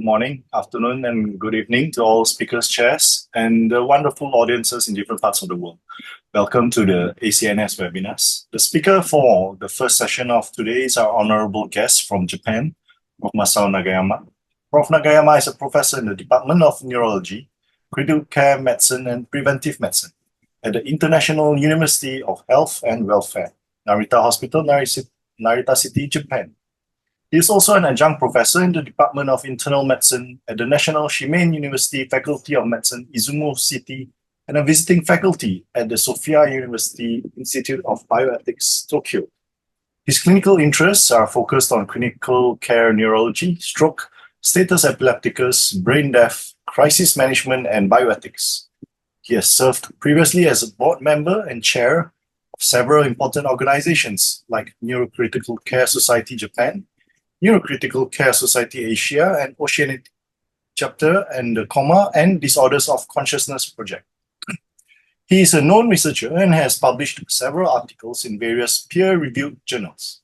morning, afternoon, and good evening to all speakers, chairs, and the wonderful audiences in different parts of the world. Welcome to the ACNS webinars. The speaker for the first session of today is our honorable guest from Japan, Prof. Masao Nagayama. Prof. Nagayama is a professor in the Department of Neurology, Critical Care Medicine, and Preventive Medicine at the International University of Health and Welfare, Narita Hospital, Narita City, Japan. He is also an adjunct professor in the Department of Internal Medicine at the National Shimen University Faculty of Medicine, Izumo City, and a visiting faculty at the Sophia University Institute of Bioethics, Tokyo. His clinical interests are focused on clinical care neurology, stroke, status epilepticus, brain death, crisis management, and bioethics. He has served previously as a board member and chair of several important organizations like Neurocritical Care Society Japan, Neurocritical Care Society Asia and Oceanic Chapter, and the Coma and Disorders of Consciousness Project. He is a known researcher and has published several articles in various peer-reviewed journals.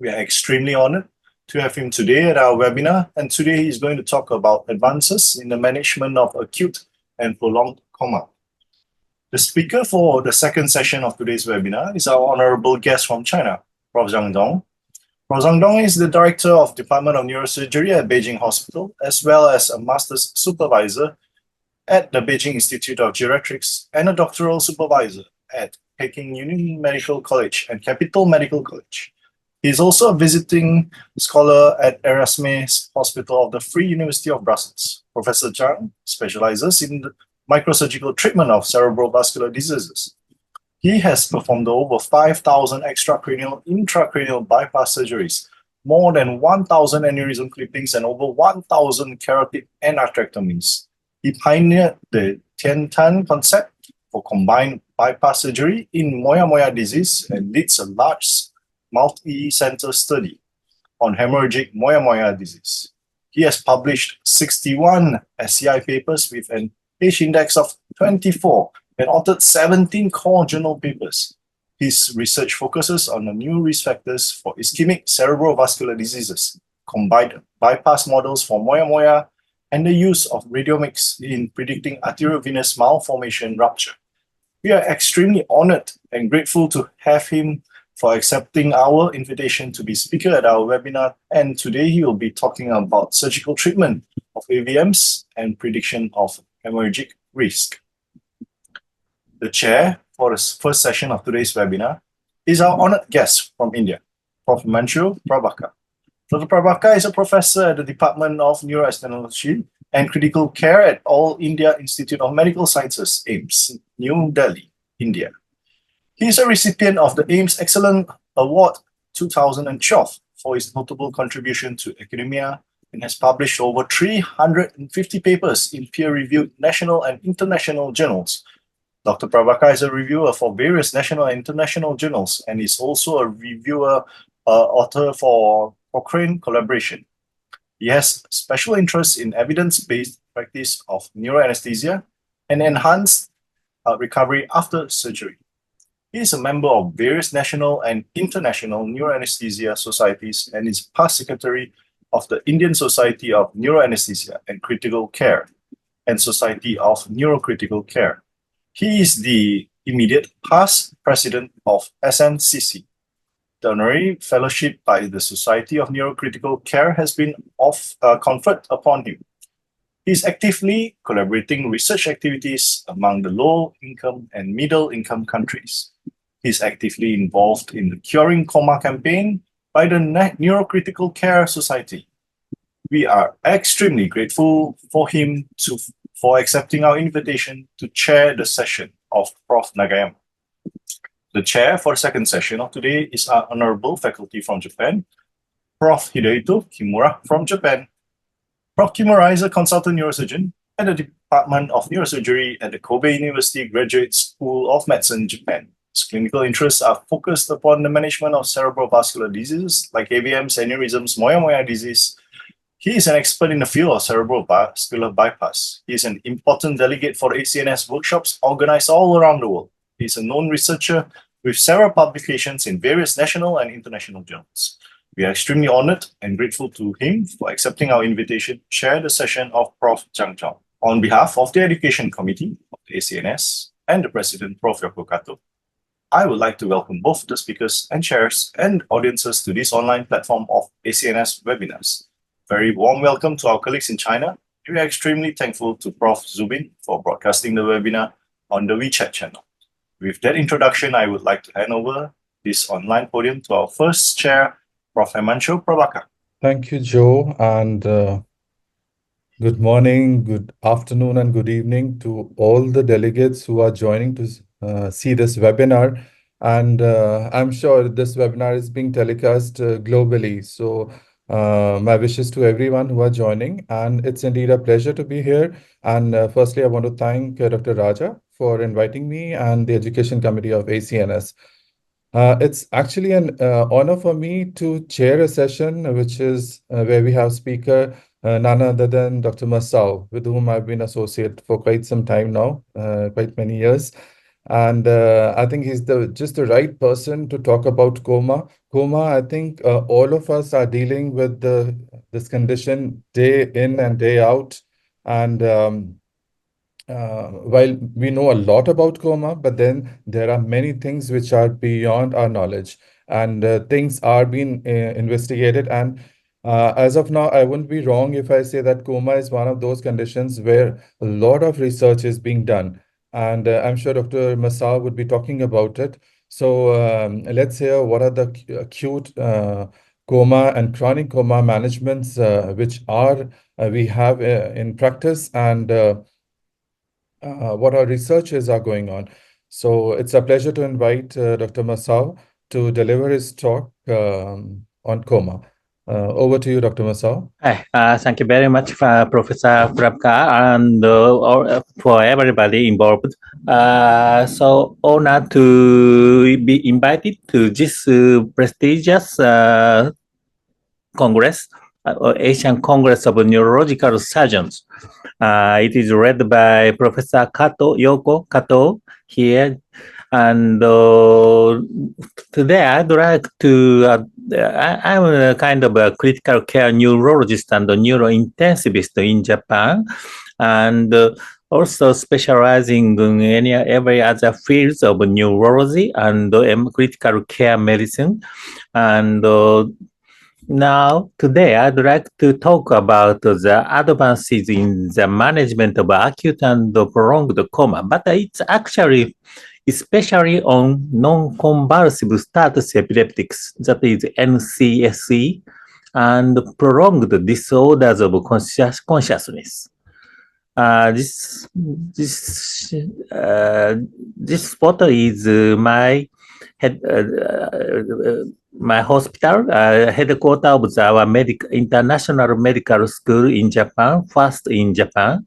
We are extremely honored to have him today at our webinar, and today he is going to talk about advances in the management of acute and prolonged coma. The speaker for the second session of today's webinar is our honorable guest from China, Prof. Zhang Dong. Prof. Zhang Dong is the Director of Department of Neurosurgery at Beijing Hospital, as well as a Master's Supervisor at the Beijing Institute of Geriatrics and a Doctoral Supervisor at Peking Union Medical College and Capital Medical College. He is also a visiting scholar at Erasmus Hospital of the Free University of Brussels. Professor Zhang specializes in the microsurgical treatment of cerebrovascular diseases. He has performed over 5,000 extracranial, intracranial bypass surgeries, more than 1,000 aneurysm clippings, and over 1,000 carotid endarterectomies. He pioneered the Tian-Tan concept for combined bypass surgery in moyamoya disease and leads a large multi-center study on hemorrhagic moyamoya disease. He has published 61 SCI papers with an H index of 24 and authored 17 core journal papers. His research focuses on the new risk factors for ischemic cerebrovascular diseases, combined bypass models for moyamoya, and the use of radiomics in predicting arteriovenous malformation rupture. We are extremely honored and grateful to have him for accepting our invitation to be speaker at our webinar, and today he will be talking about surgical treatment of AVMs and prediction of hemorrhagic risk. The chair for the first session of today's webinar is our honored guest from India, Prof. Manju Prabhakar. Dr. Prabhakar is a professor at the Department of Neuroanesthesiology and Critical Care at All India Institute of Medical Sciences, AIIMS, New Delhi, India. He is a recipient of the AIIMS Excellent Award 2012 for his notable contribution to academia and has published over 350 papers in peer-reviewed national and international journals. Dr. Prabhakar is a reviewer for various national and international journals and is also a reviewer author for Cochrane Collaboration. He has special interest in evidence-based practice of neuroanesthesia and enhanced recovery after surgery. He is a member of various national and international neuroanesthesia societies and is past secretary of the Indian Society of Neuroanesthesia and Critical Care and Society of Neurocritical Care. He is the immediate past president of SNCC. The honorary fellowship by the Society of Neurocritical Care has been conferred upon him. He is actively collaborating research activities among the low-income and middle-income countries. He is actively involved in the Curing Coma campaign by the Neurocritical Care Society. We are extremely grateful for him for accepting our invitation to chair the session of Prof. Nagayama. The chair for the second session of today is our honorable faculty from Japan, Prof. Hideyoto Kimura from Japan. Prof. Kimura is a consultant neurosurgeon at the Department of Neurosurgery at the Kobe University Graduate School of Medicine, Japan. His clinical interests are focused upon the management of cerebrovascular diseases like AVMs, aneurysms, moyamoya disease. He is an expert in the field of cerebrovascular bypass. He is an important delegate for the ACNS workshops organized all around the world. He is a known researcher with several publications in various national and international journals. We are extremely honored and grateful to him for accepting our invitation to share the session of Prof. Zhang Zhao. On behalf of the Education Committee of the ACNS and the President, Prof. Yoko Kato, I would like to welcome both the speakers and chairs and audiences to this online platform of ACNS webinars. Very warm welcome to our colleagues in China. We are extremely thankful to Prof. Zubin for broadcasting the webinar on the WeChat channel. With that introduction, I would like to hand over this online podium to our first chair, Prof. Himanshu Prabhakar. Thank you, Joe, and good morning, good afternoon, and good evening to all the delegates who are joining to see this webinar. And I'm sure this webinar is being telecast globally. So my wishes to everyone who are joining. And it's indeed a pleasure to be here. And firstly, I want to thank Dr. Raja for inviting me and the Education Committee of ACNS. It's actually an honor for me to chair a session which is where we have speaker none other than Dr. Masao, with whom I've been associated for quite some time now, quite many years. And I think he's just the right person to talk about coma. Coma, I think all of us are dealing with this condition day in and day out. And while we know a lot about coma, but then there are many things which are beyond our knowledge, and things are being investigated. And as of now, I wouldn't be wrong if I say that coma is one of those conditions where a lot of research is being done. And I'm sure Dr. Masao would be talking about it. So let's hear what are the acute coma and chronic coma managements which are we have in practice, and what our researches are going on. So it's a pleasure to invite Dr. Masao to deliver his talk on coma. Over to you, Dr. Masao. Hi, thank you very much, Professor Prabka, and for everybody involved. So honored to be invited to this prestigious Congress, Asian Congress of Neurological Surgeons. It is led by Professor Yoko Kato here. And today I'd like to, I'm a kind of a critical care neurologist and a neurointensivist in Japan, and also specializing in every other fields of neurology and critical care medicine. And now, today, I'd like to talk about the advances in the management of acute and prolonged coma, but it's actually especially on non-convulsive status epileptics, that is NCSE, and prolonged disorders of consciousness. This photo is my head. My hospital, headquarters of our international medical school in Japan, first in Japan.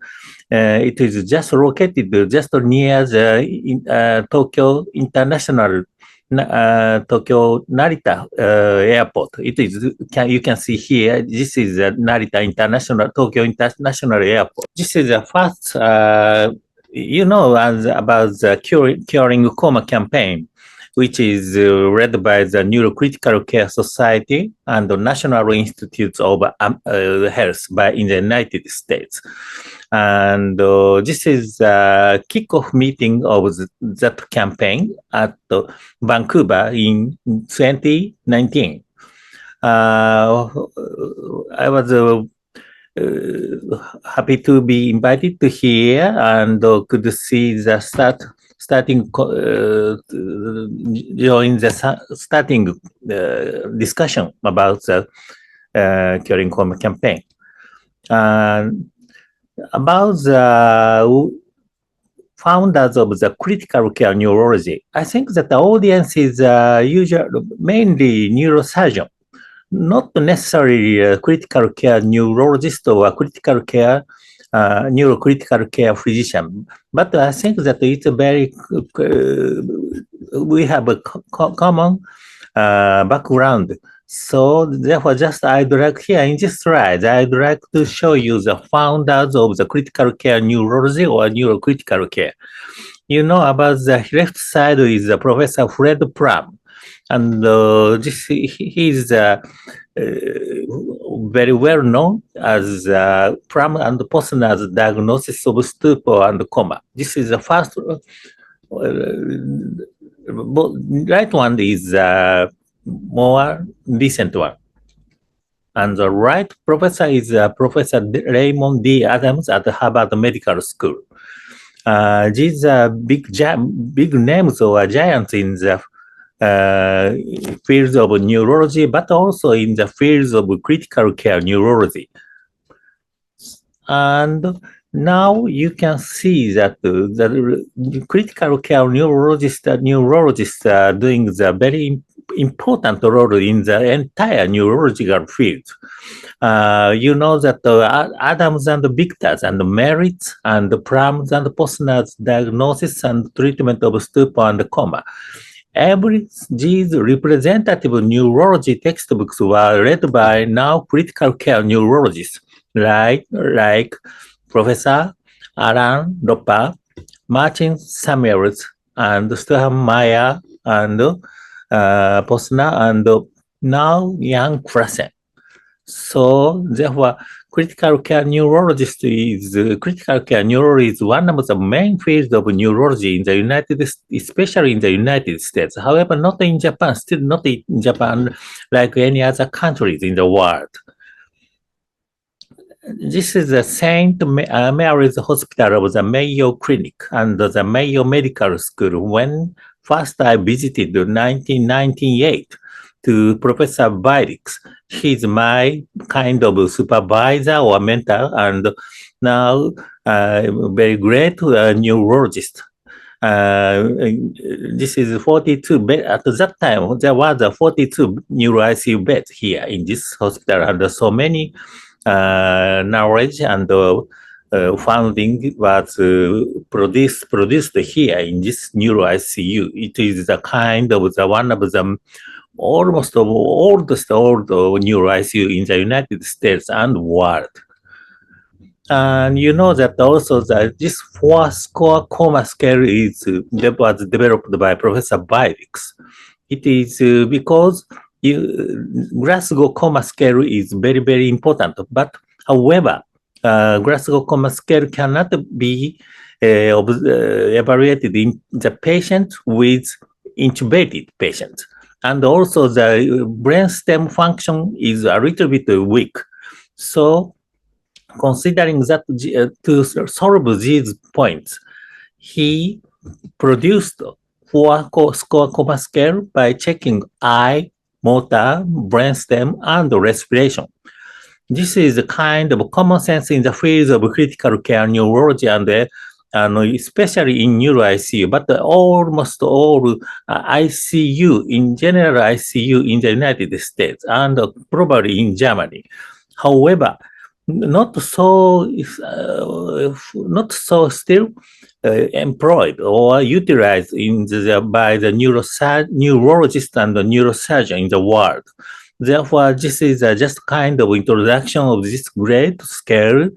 It is just located just near the Tokyo International, Tokyo Narita Airport. It is, you can see here, this is Narita International, Tokyo International Airport. This is the first, about the curing coma campaign, which is led by the Neurocritical Care Society and the National Institutes of Health in the United States. And this is a kickoff meeting of that campaign at Vancouver in 2019. I was happy to be invited to here and could see the starting during the starting discussion about the curing coma campaign. About the founders of the critical care neurology, I think that the audience is usually mainly neurosurgeon, not necessarily a critical care neurologist or a critical care neurocritical care physician, but I think that it's a very we have a common background. So therefore, just I'd like here in this slide, I'd like to show you the founders of the critical care neurology or neurocritical care. You know about the left side is Professor Fred Plum. And he is very well known as pram and postnasal diagnosis of stupor and coma. This is the first. Right one is more recent one. And the right professor is Professor Raymond D. Adams at Harvard Medical School. These are big names or giants in the fields of neurology, but also in the fields of critical care neurology. And now you can see that the critical care neurologists are doing the very important role in the entire neurological field. You know that Adams and Victors and Merritt and Prams and Posner's diagnosis and treatment of stupor and coma. Every these representative neurology textbooks were read by now critical care neurologists like Professor Alan Roper, Martin Samuels, and Stuart Meyer, and Posner, and now Jan Klassen. So therefore, critical care neurology is one of the main fields of neurology in the United States, especially in the United States. However, not in Japan, still not in Japan like any other countries in the world. This is the St. Mary's Hospital of the Mayo Clinic and the Mayo Medical School. When first I visited in 1998 to Professor Bailix, he's my kind of supervisor or mentor, and now very great neurologist. This is 42 bed. At that time, there was a 42 neuro ICU beds here in this hospital, and so many knowledge and funding was produced here in this neuro ICU. It is the kind of the one of the almost oldest neuro ICU in the United States and world. And you know that also that this 4-score coma scale was developed by Professor Bailix. It is because Glasgow coma scale is very, very important. But however, Glasgow coma scale cannot be evaluated in the patient with intubated patients. And also the brainstem function is a little bit weak. So considering that to solve these points, he produced 4-score coma scale by checking eye, motor, brainstem, and respiration. This is a kind of common sense in the field of critical care neurology and especially in neuro ICU, but almost all ICU, in general ICU in the United States and probably in Germany. However, not so still employed or utilized by the neurologist and the neurosurgeon in the world. Therefore, this is just kind of introduction of this great scale.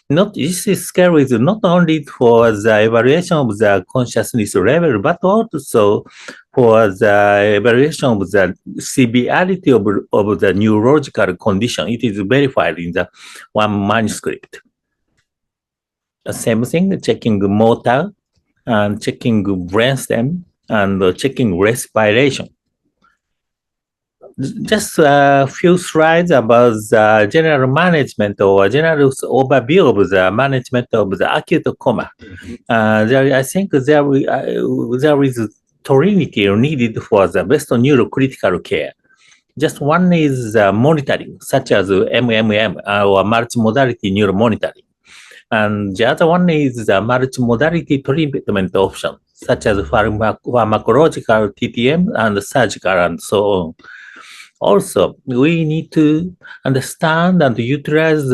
This scale is not only for the evaluation of the consciousness level, but also for the evaluation of the severity of the neurological condition. It is verified in the one manuscript. The same thing, checking motor and checking brainstem and checking respiration. Just a few slides about the general management or general overview of the management of the acute coma. I think there is trinity needed for the best neurocritical care. Just one is monitoring, such as MMM or multimodality neuromonitoring. And the other one is the multimodality treatment option, such as pharmacological, TTM, and surgical, and so on. Also, we need to understand and utilize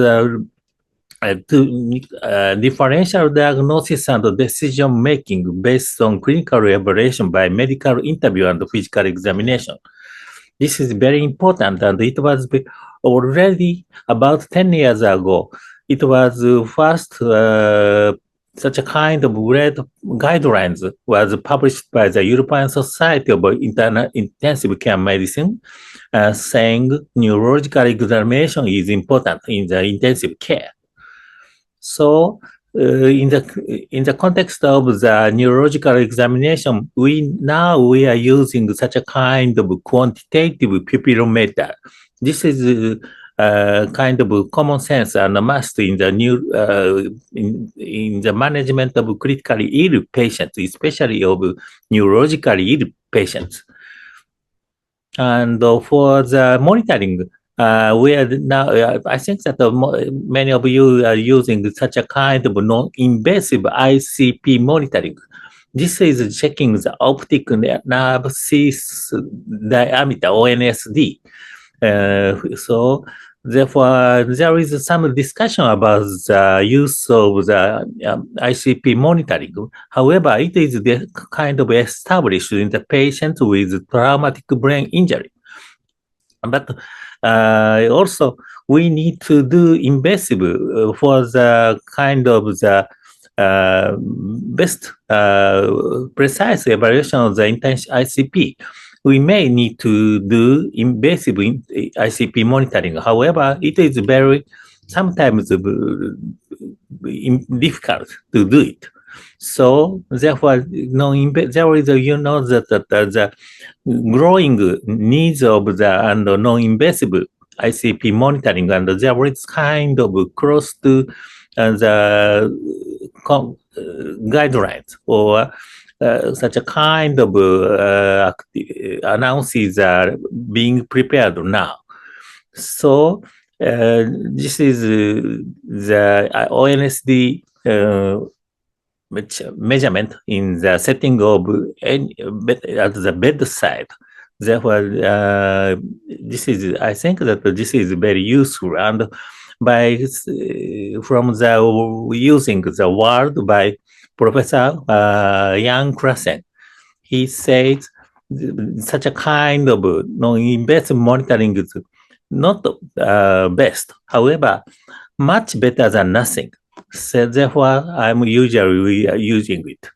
differential diagnosis and decision making based on clinical evaluation by medical interview and physical examination. This is very important, and it was already about 10 years ago. It was first such a kind of red guidelines was published by the European Society of Intensive Care Medicine, saying neurological examination is important in the intensive care. So, in the context of the neurological examination, we are using such a kind of quantitative pupillometer. This is kind of common sense and a must in the in the management of critically ill patients, especially of neurologically ill patients. And for the monitoring, we are now, I think that many of you are using such a kind of non-invasive ICP monitoring. This is checking the optic nerve sheath diameter, ONSD. So therefore, there is some discussion about the use of the ICP monitoring. However, it is kind of established in the patient with traumatic brain injury. But also, we need to do invasive for the kind of the best precise evaluation of the intention ICP. We may need to do invasive ICP monitoring. However, it is very sometimes difficult to do it. So therefore, there is that the growing needs of the and non-invasive ICP monitoring, and there is kind of close to the guidelines or such a kind of announcements are being prepared now. So this is the ONSD measurement in the setting of at the bedside. Therefore, this is, I think that this is very useful, and by from the using the word by Professor Jan Klassen, he says such a kind of non-invasive monitoring is not best. However, much better than nothing. So therefore, I'm usually using it.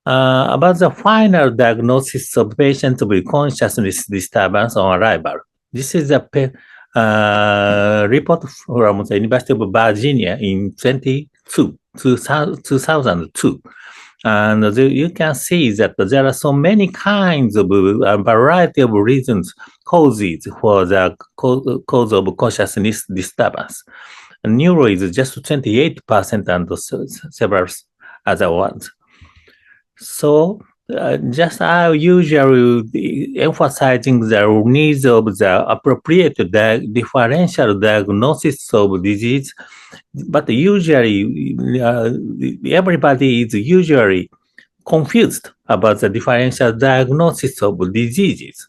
About the final diagnosis of patients with consciousness disturbance on arrival. This is a report from the University of Virginia in 2002. And you can see that there are so many kinds of a variety of reasons, causes for the cause of consciousness disturbance. And neuro is just 28% and several other ones. So just I usually emphasizing the needs of the appropriate differential diagnosis of disease, but usually everybody is usually confused about the differential diagnosis of diseases,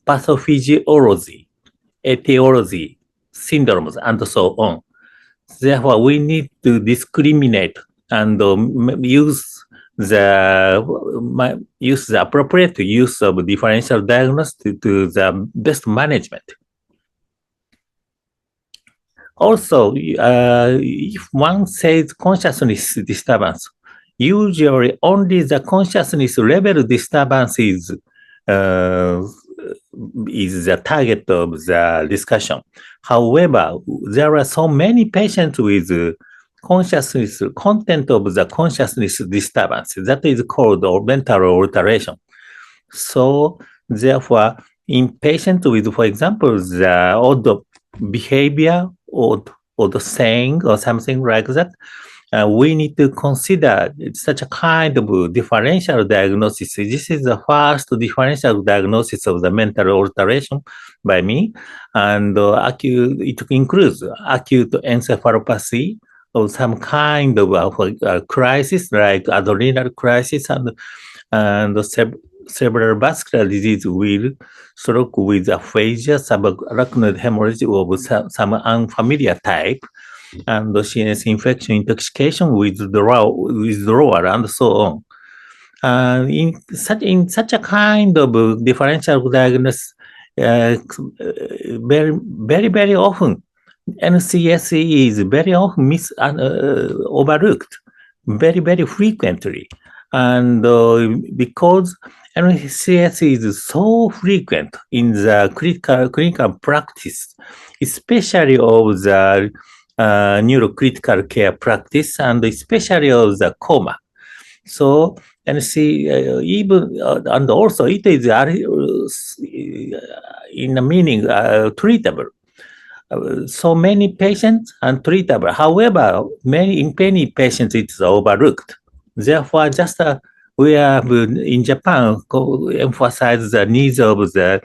pathophysiology, etiology, syndromes, and so on. Therefore, we need to discriminate and use the appropriate use of differential diagnosis to the best management. Also, if one says consciousness disturbance, usually only the consciousness level disturbance is the target of the discussion. However, there are so many patients with consciousness, content of the consciousness disturbance. That is called mental alteration. So therefore, in patients with, for example, the odd behavior or the saying or something like that, we need to consider such a kind of differential diagnosis. This is the first differential diagnosis of the mental alteration by me, and it includes acute encephalopathy or some kind of crisis like adrenal crisis and cerebral vascular disease with stroke with aphasia, subarachnoid hemorrhage of some unfamiliar type, and the CNS infection, intoxication, withdrawal, and so on. In such a kind of differential diagnosis, very, very, very often NCSE is very often overlooked, very, very frequently. And because NCSE is so frequent in the clinical practice, especially of the neurocritical care practice and especially of the coma. So, and see, even, and also it is in a meaning treatable. So many patients and treatable. However, in many patients it's overlooked. Therefore, just we have in Japan emphasize the needs of the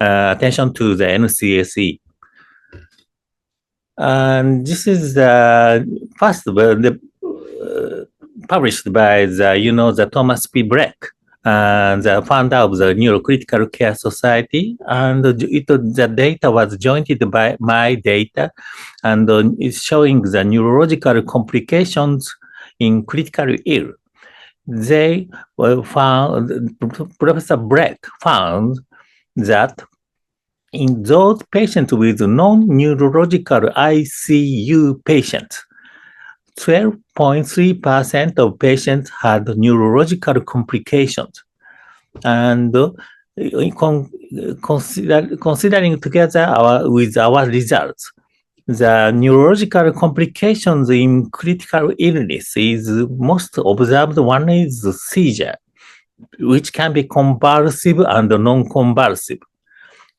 attention to the NCSE. And this is the first published by the Thomas P. Breck, the founder of the Neurocritical Care Society, and the data was joined by my data, and it's showing the neurological complications in critically ill. They found, Professor Breck found that in those patients with non-neurological ICU patients, 12.3% of patients had neurological complications. And considering together with our results, the neurological complications in critical illness is most observed. One is seizure, which can be convulsive and non-convulsive,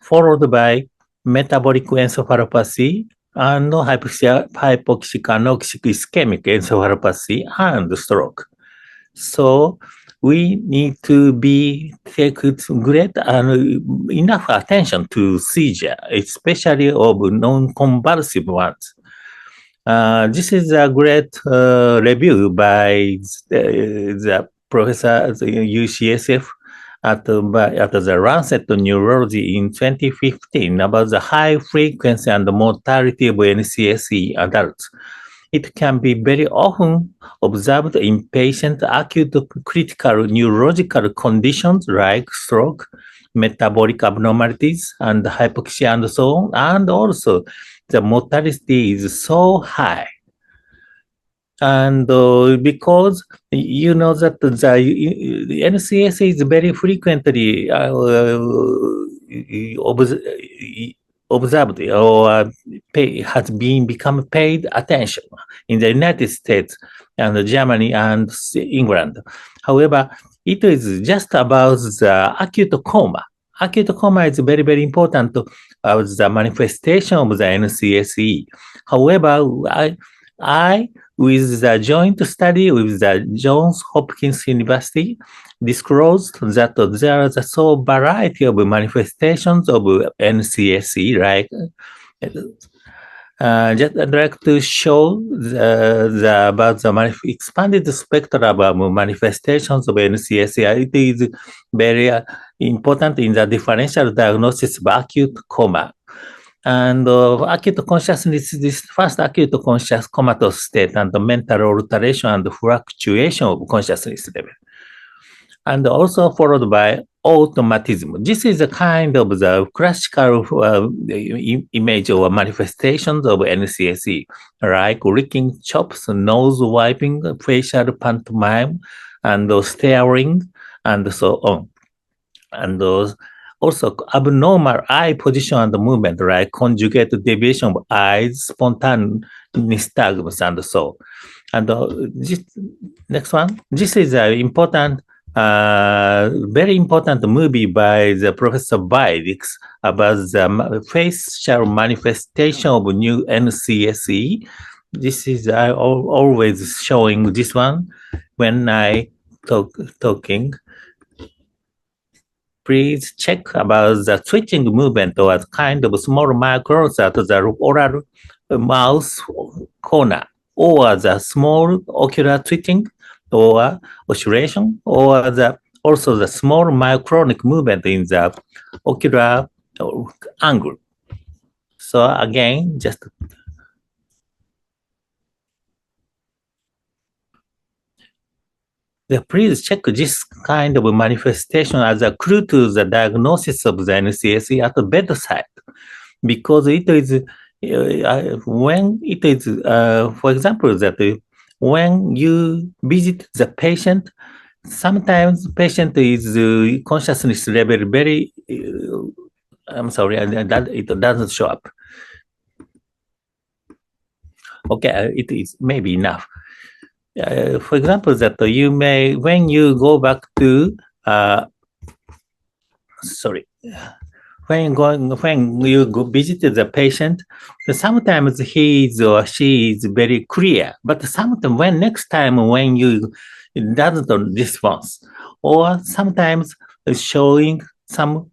followed by metabolic encephalopathy and hypoxic anoxic ischemic encephalopathy and stroke. So we need to take great and enough attention to seizure, especially of non-convulsive ones. This is a great review by the professor at the UCSF at the Lancet Neurology in 2015 about the high frequency and mortality of NCSE adults. It can be very often observed in patients' acute critical neurological conditions like stroke, metabolic abnormalities, and hypoxia and so on, and also the mortality is so high. And because you know that the NCS is very frequently observed or has become paid attention in the United States and Germany and England. However, it is just about the acute coma. Acute coma is very, very important as the manifestation of the NCSE. However, I with the joint study with the Johns Hopkins University, disclosed that there is a so variety of manifestations of NCSE, right? Just I'd like to show about the expanded spectrum of manifestations of NCSE. It is very important in the differential diagnosis of acute coma. And acute consciousness is this first acute conscious comatose state and the mental alteration and fluctuation of consciousness level. And also followed by automatism. This is a kind of the classical image or manifestations of NCSE, like licking chops, nose wiping, facial pantomime, and staring, and so on. And also abnormal eye position and movement, like conjugate deviation of eyes, spontaneous nystagmus, and so. And this next one, this is an important, very important movie by the Professor Bidix about the facial manifestation of new NCSE. This is I always showing this one when I talking. Please check about the twitching movement or kind of small microns at the oral mouth corner, or the small ocular twitching or oscillation, or also the small myoclonic movement in the ocular angle. So again, just please check this kind of manifestation as a clue to the diagnosis of the NCSE at the bedside, because it is when it is, for example, that when you visit the patient, sometimes patient is consciousness level very, I'm sorry, that it doesn't show up. Okay, it is maybe enough. For example, that you may, when you go back to, sorry, when you go visit the patient, sometimes he is or she is very clear, but sometimes when next time when you doesn't response, or sometimes showing some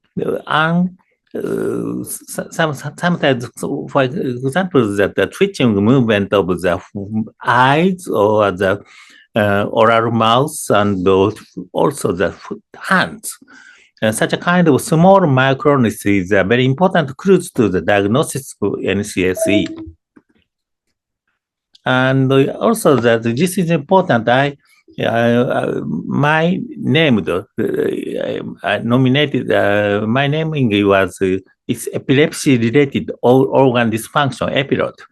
sometimes, for example, that the twitching movement of the eyes or the oral mouth and also the hands. Such a kind of small micronis is a very important clue to the diagnosis of NCSE. And also that this is important. My name, I nominated, my naming was it's epilepsy-related organ dysfunction, epilepsy.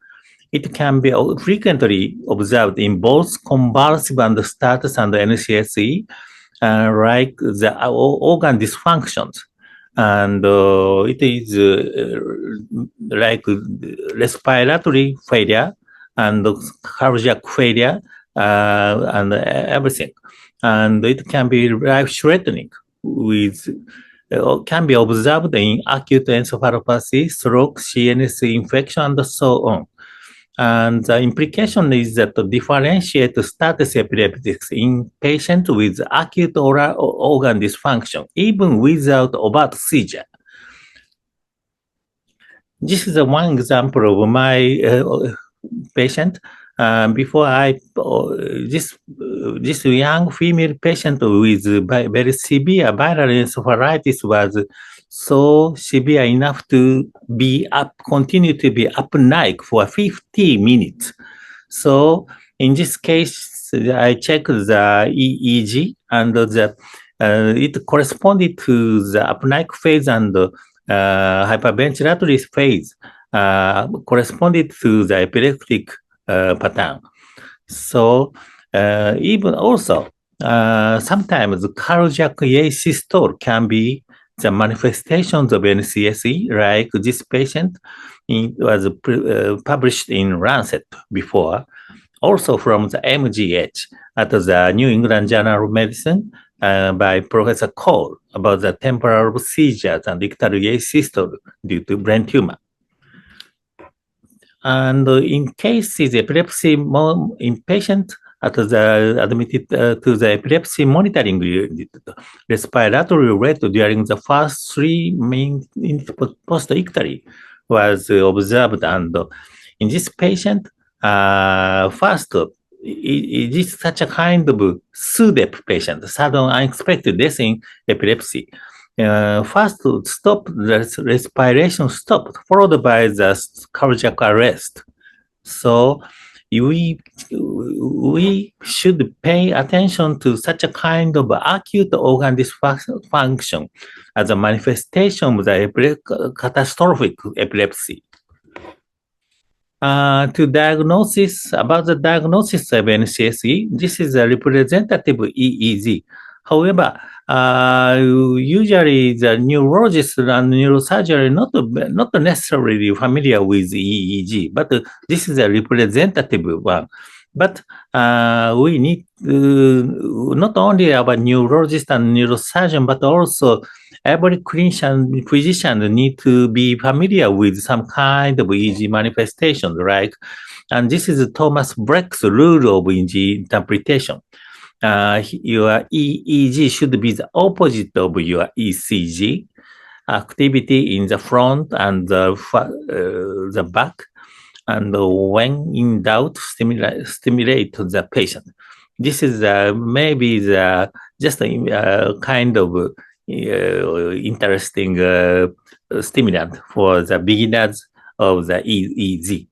It can be frequently observed in both convulsive and status and NCSE, like the organ dysfunctions. And it is like respiratory failure and cardiac failure and everything. And it can be life-threatening with can be observed in acute encephalopathy, stroke, CNS infection, and so on. And the implication is that to differentiate status epileptics in patients with acute oral organ dysfunction, even without overt seizure. This is one example of my patient. Before this young female patient with very severe viral encephalitis was so severe enough to be up, continue to be apneic for 50 minutes. So in this case, I checked the EEG and it corresponded to the apneic phase and hyperventilatory phase, corresponded to the epileptic pattern. So even also, sometimes cardiac asystole can be the manifestations of NCSE, like this patient was published in Lancet before, also from the MGH at the New England Journal of Medicine by Professor Cole about the temporal seizures and ictal asystole due to brain tumor. And in cases epilepsy in patient at the admitted to the epilepsy monitoring unit, respiratory rate during the first 3 minutes post-ictally was observed. And in this patient, first, it is such a kind of SUDEP patient, sudden unexpected death in epilepsy. First, stop the respiration stopped, followed by the cardiac arrest. So we should pay attention to such a kind of acute organ dysfunction as a manifestation of the catastrophic epilepsy. To diagnosis, about the diagnosis of NCSE, this is a representative EEG. However, usually the neurologists and neurosurgery not necessarily familiar with EEG, but this is a representative one. But we need not only our neurologist and neurosurgeon, but also every clinician, physician need to be familiar with some kind of EEG manifestation, right? And this is Thomas Breck's rule of EEG interpretation. Your EEG should be the opposite of your ECG, activity in the front and the back, and when in doubt, stimulate the patient. This is maybe just a kind of interesting stimulant for the beginners of the EEG.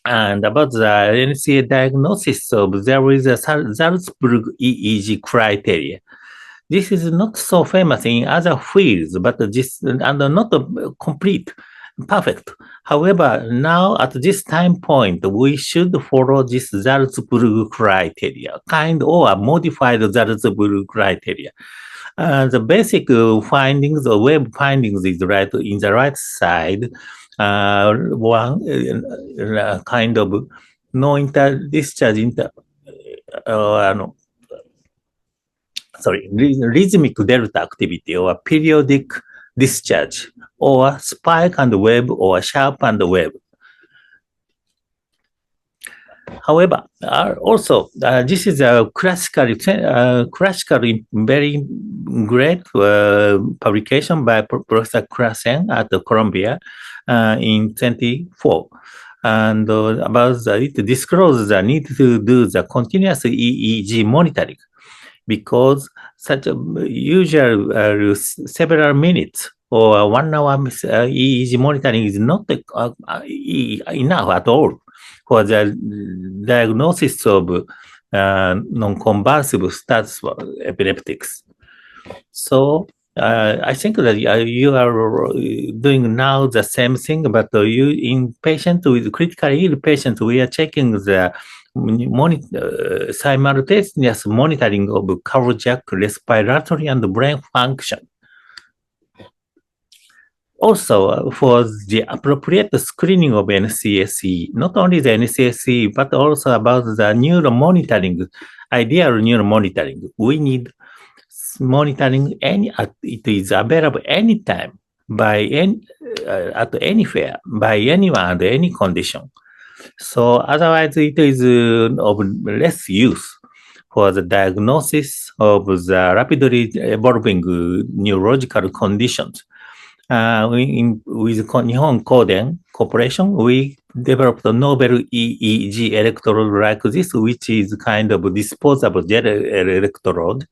And about the NCA diagnosis, so there is a Salzburg EEG criteria. This is not so famous in other fields, but this and not complete. perfect. However, now at this time point, we should follow this Salzburg criteria, kind or modified Salzburg criteria. The basic findings, the web findings is right in the right side. One kind of no inter-discharge rhythmic delta activity or periodic discharge or spike and wave or sharp and wave. However, also this is a classically very great publication by Professor Krasen at Columbia in 24. And about it discloses the need to do the continuous EEG monitoring because such a usual several minutes or 1 hour EEG monitoring is not enough at all for the diagnosis of non-convulsive status epileptics. So I think that you are doing now the same thing, but you in patients with critically ill patients, we are checking the simultaneous monitoring of cardiac, respiratory, and brain function. Also, for the appropriate screening of NCSE, not only the NCSE, but also about the neural monitoring, ideal neural monitoring. We need monitoring it is available anytime by at any fair, by anyone under any condition. So otherwise it is of less use for the diagnosis of the rapidly evolving neurological conditions. With Nihon Koden Corporation, we developed a novel EEG electrode like this, which is kind of disposable gel electrode,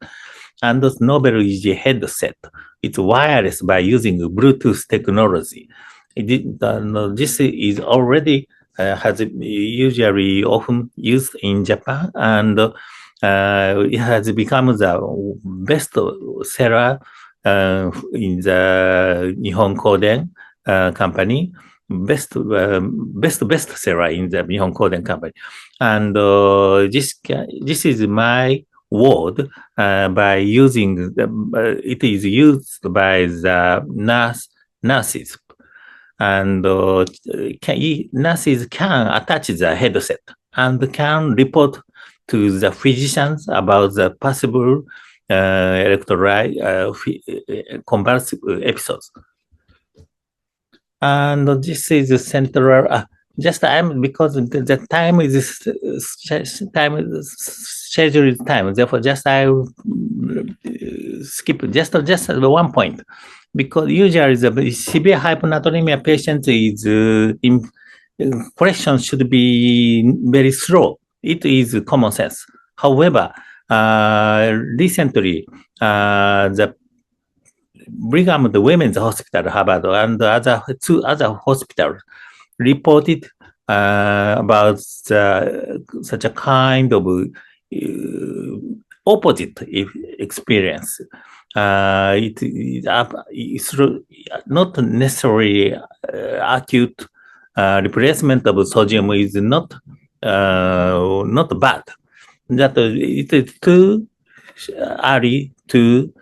and this novel EEG headset. It's wireless by using Bluetooth technology. This is already has usually often used in Japan, and it has become the best seller in the Nihon Koden company, best seller in the Nihon Koden company, and this is my word by using it is used by the nurses. And nurses can attach the headset and can report to the physicians about the possible convulsive episodes. And this is the central. Just because the time is scheduled time. Therefore, just I skip just one point. Because usually the severe hyponatremia patient is correction should be very slow. It is common sense. However, recently the Brigham the Women's Hospital, Harvard, and two other hospitals reported about such a kind of opposite experience. It is not necessarily acute replacement of sodium is not bad. That it is too early to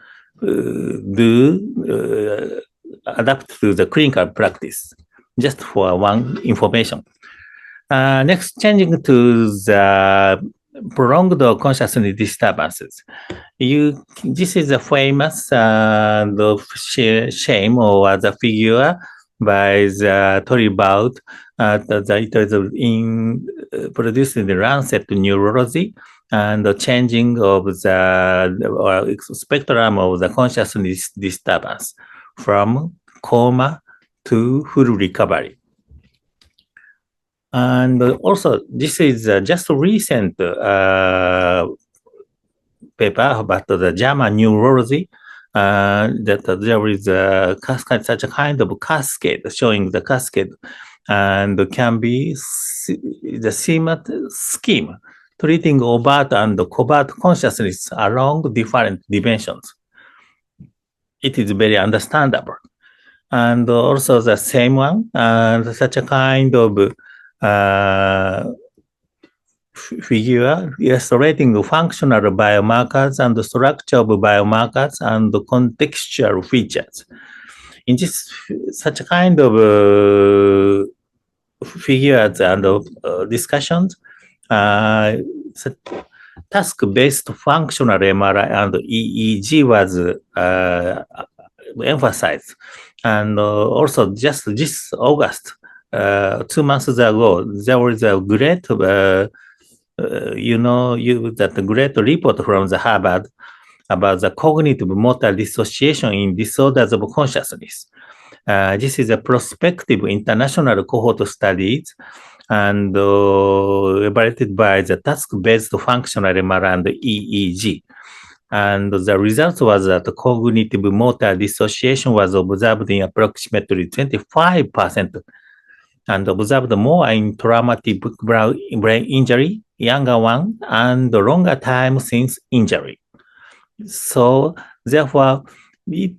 adapt to the clinical practice. Just for one information. Next, changing to the prolonged consciousness disturbances. This is a famous shame or the figure by the Toribald that is produced in the Lancet Neurology and the changing of the spectrum of the consciousness disturbance from coma to full recovery. And also, this is just a recent paper about the German neurology, that there is a cascade, such a kind of cascade, showing the cascade, and can be the scheme treating overt and covert consciousness along different dimensions. It is very understandable. And also the same one, such a kind of figure illustrating functional biomarkers and structure of biomarkers and contextual features. In this such a kind of figures and discussions, task-based functional MRI and EEG was emphasized. And also just this August, 2 months ago, there was a great, that great report from the Harvard about the cognitive motor dissociation in disorders of consciousness. This is a prospective international cohort studies and evaluated by the task-based functional MRI and EEG. And the result was that cognitive motor dissociation was observed in approximately 25% and observed more in traumatic brain injury, younger one, and longer time since injury. So therefore, the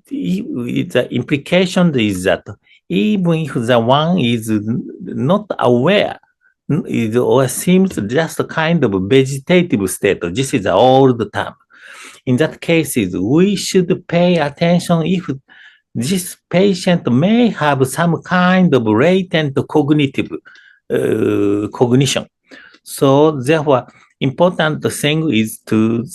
implication is that even if the one is not aware, or seems just a kind of vegetative state, this is all the time. In that case, we should pay attention if this patient may have some kind of latent cognitive cognition. So therefore, important thing is to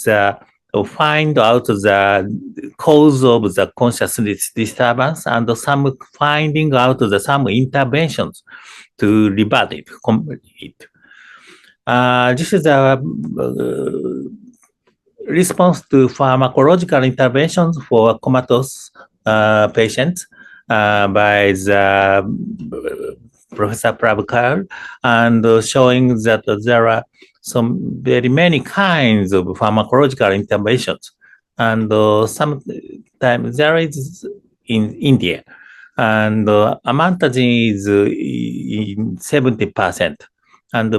find out the cause of the consciousness disturbance and some finding out some interventions to rebut it, combat it. This is a response to pharmacological interventions for comatose patients by the Professor Prabhakar, and showing that there are some very many kinds of pharmacological interventions. And sometimes there is in India, and amantadine is in 70%. And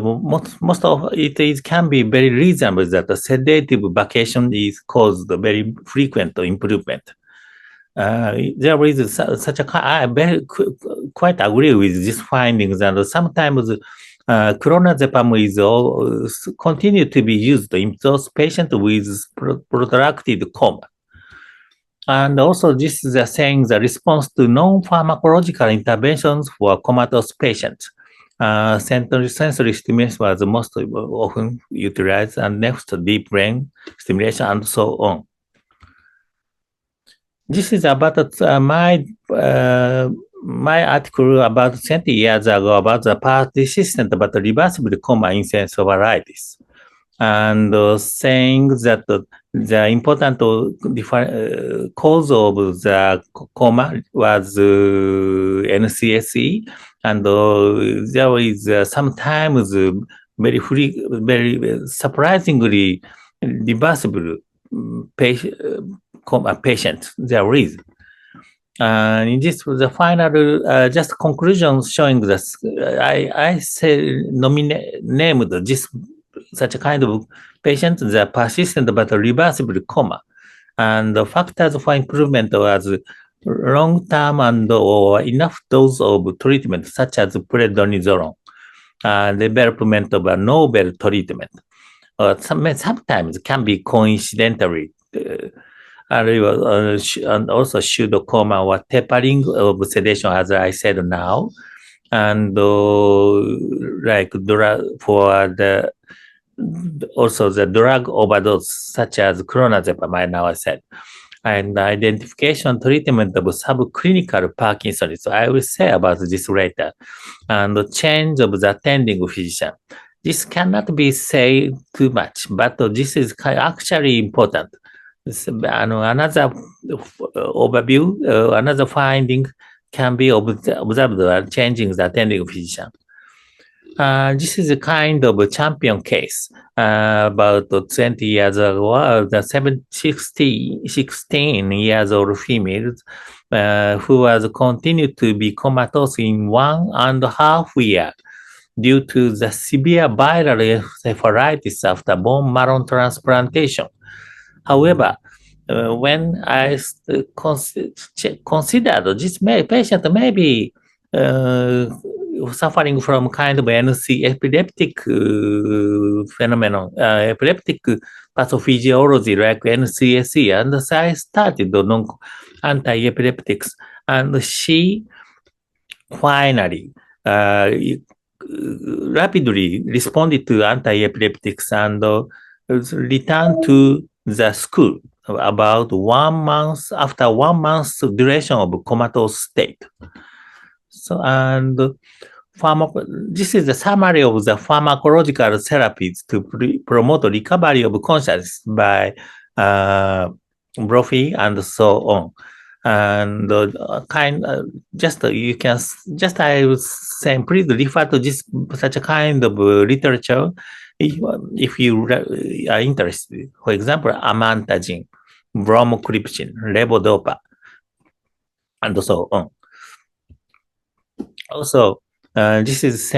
most of it can be very reasonable that a sedative vacation is caused very frequent improvement. There is such a, I very quite agree with these findings, and sometimes clonazepam is continue to be used in those patients with protracted coma. And also this is saying the response to non-pharmacological interventions for comatose patients. Sensory stimulation was most often utilized, and next deep brain stimulation, and so on. This is about my article about 20 years ago about the persistent but reversible coma in encephalitis, and saying that the important cause of the coma was NCSE, and there is sometimes very surprisingly reversible coma patient there is. In this, the final just conclusions showing this, I say named this such a kind of patient, the persistent but reversible coma, and the factors for improvement was long-term and or enough dose of treatment such as prednisone, development of a novel treatment. Sometimes can be coincidentally. And also pseudocoma or tapering of sedation, as I said now, and like for the also the drug overdose such as clonazepam, I now said, and identification treatment of subclinical Parkinson's. So I will say about this later, and the change of the attending physician. This cannot be said too much, but this is actually important. Another overview, another finding can be observed changing the attending physician. This is a kind of a champion case. About 20 years ago, the 16 years old female who was continued to be comatose in 1.5 years due to the severe viral encephalitis after bone marrow transplantation. However, when I considered this patient may be suffering from kind of NC epileptic phenomenon, epileptic pathophysiology like NCSE, and I started anti-epileptics, and she finally rapidly responded to anti-epileptics and returned to the school about 1 month after 1 month's duration of comatose state. So, and this is the summary of the pharmacological therapies to promote recovery of consciousness by Brophy and so on. And I was saying, please refer to this such a kind of literature if you are interested. For example, amantadine, bromocriptine, levodopa, and so on. Also, this is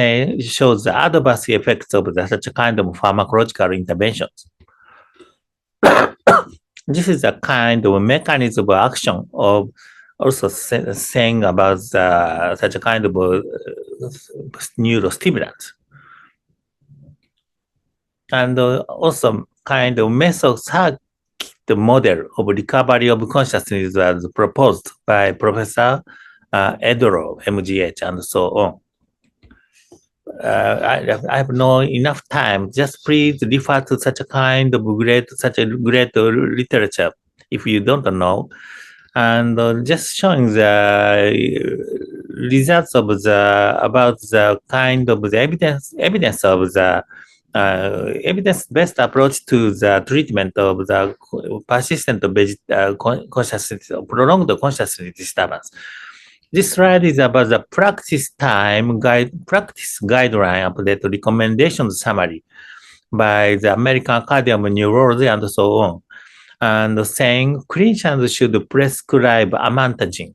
shows the adverse effects of such a kind of pharmacological interventions. This is a kind of mechanism of action of also saying about such a kind of neurostimulants. And also kind of method circuit model of recovery of consciousness was proposed by Professor Edro, MGH, and so on. I have no enough time. Just please refer to such a kind of great literature if you don't know, and just showing the results of about the kind of the evidence of the evidence-based approach to the treatment of the persistent consciousness, prolonged consciousness disturbance. This slide is about the practice guideline update recommendation summary by the American Academy of Neurology and so on, and saying clinicians should prescribe amantadine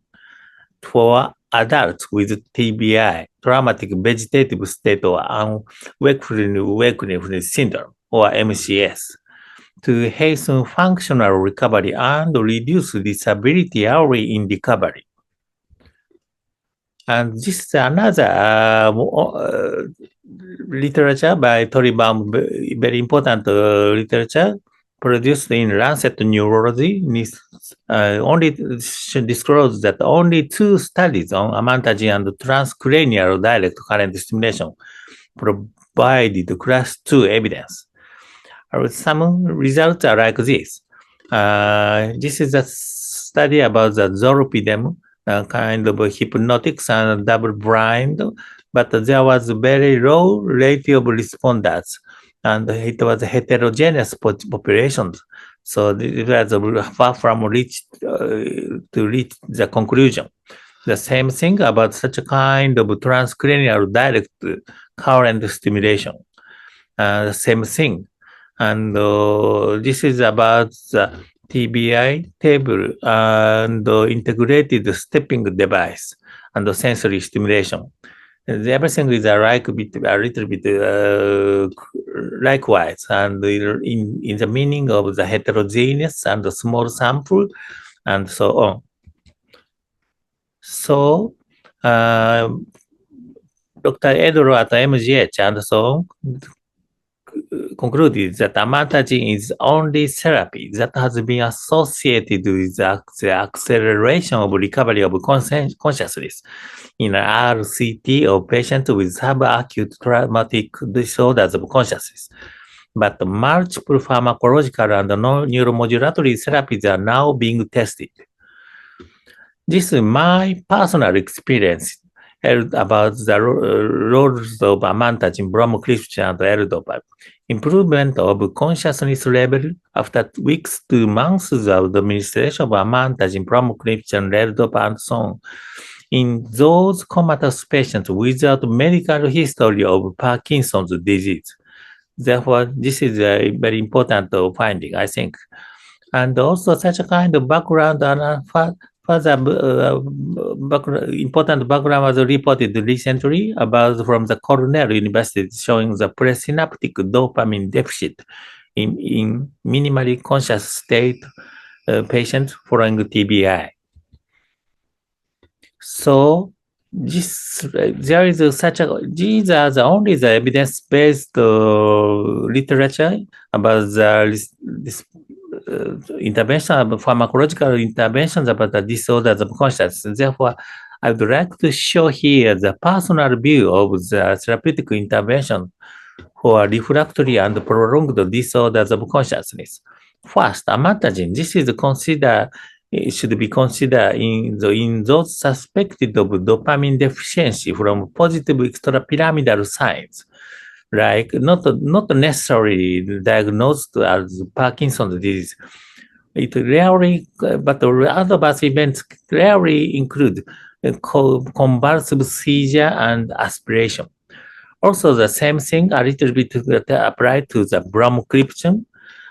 for adults with TBI, traumatic vegetative state or unwakefulness syndrome, or MCS, to hasten functional recovery and reduce disability early in recovery. And this is another literature by Toribam, very important literature produced in Lancet Neurology. Only disclosed that only 2 studies on amantadine and transcranial direct current stimulation provided class 2 evidence. Some results are like this. This is a study about the zolpidem, kind of hypnotics and double-blind, but there was very low rate of responders, and it was heterogeneous populations. So it was far from to reach the conclusion. The same thing about such a kind of transcranial direct current stimulation. The same thing. And this is about the TBI table and integrated stepping device and the sensory stimulation. Everything is a little bit likewise, and in the meaning of the heterogeneous and the small sample, and so on. So, Dr. Edro at MGH and so on concluded that amantadine is only therapy that has been associated with the acceleration of recovery of consciousness in RCT of patients with subacute traumatic disorders of consciousness. But multiple pharmacological and neuromodulatory therapies are now being tested. This is my personal experience about the roles of amantadine, bromocriptine, and L-dopa. Improvement of consciousness level after weeks to months of the administration of amantadine, bromocriptine, L-dopa, and so on in those comatose patients without medical history of Parkinson's disease. Therefore, this is a very important finding, I think. And also such a kind of background and further important background was reported recently from the Cornell University showing the presynaptic dopamine deficit in minimally conscious state patients following TBI. So there is these are the only the evidence-based literature about this intervention of pharmacological interventions about the disorders of consciousness. Therefore, I would like to show here the personal view of the therapeutic intervention for refractory and prolonged disorders of consciousness. First, amantagine. This is considered. It should be considered in those suspected of dopamine deficiency from positive extrapyramidal signs, like not necessarily diagnosed as Parkinson's disease. It rarely, but adverse events rarely include convulsive seizure and aspiration. Also, the same thing a little bit applied to the bromocription,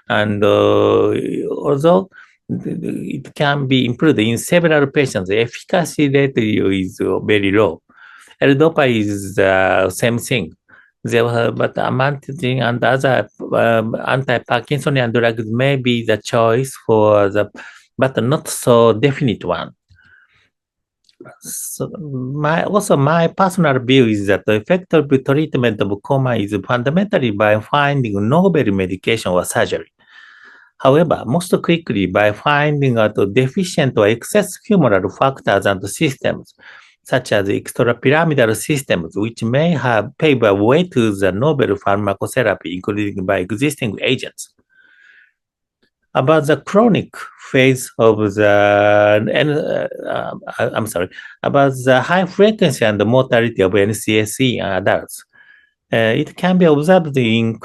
and although it can be improved in several patients, the efficacy rate is very low. L-DOPA is the same thing. But amantadine and other anti-Parkinsonian drugs may be the choice for but not so definite one. So my personal view is that the effective treatment of coma is fundamentally by finding novel medication or surgery. However, most quickly by finding out deficient or excess humoral factors and systems, such as extrapyramidal systems, which may have paved the way to the novel pharmacotherapy, including by existing agents. About the chronic phase of about the high frequency and the mortality of NCSE in adults. It can be observed in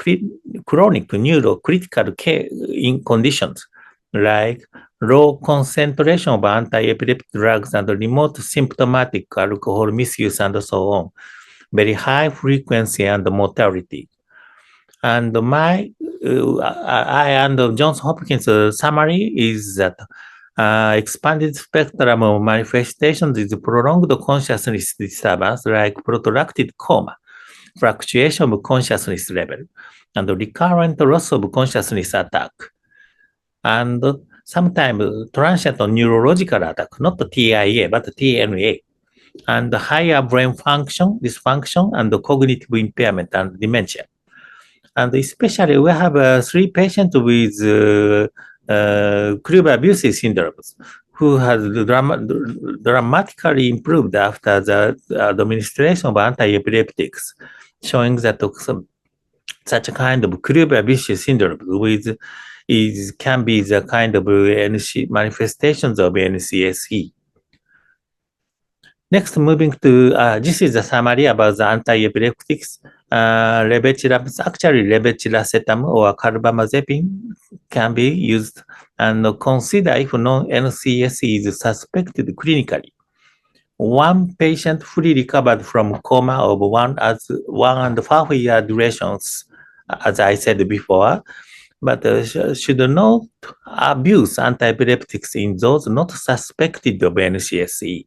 chronic neurocritical care in conditions like low concentration of anti-epileptic drugs and remote symptomatic alcohol misuse and so on, very high frequency and mortality. And I and Johns Hopkins summary is that expanded spectrum of manifestations is prolonged consciousness disturbance like protracted coma, fluctuation of consciousness level, and recurrent loss of consciousness attack. And sometimes transient neurological attack, not TIA, but TNA, and higher brain function, dysfunction, and cognitive impairment and dementia. And especially we have 3 patients with Kruger-Bucy syndromes who has dramatically improved after the administration of anti-epileptics, showing that such a kind of Kruger-Bucy syndrome can be the kind of manifestations of NCSE. Next, moving to this is a summary about the anti-epileptics. Actually, levetiracetam or carbamazepine can be used and consider if non-NCSE is suspected clinically. One patient fully recovered from coma of 1.5 year durations, as I said before, but should not abuse anti-epileptics in those not suspected of NCSE.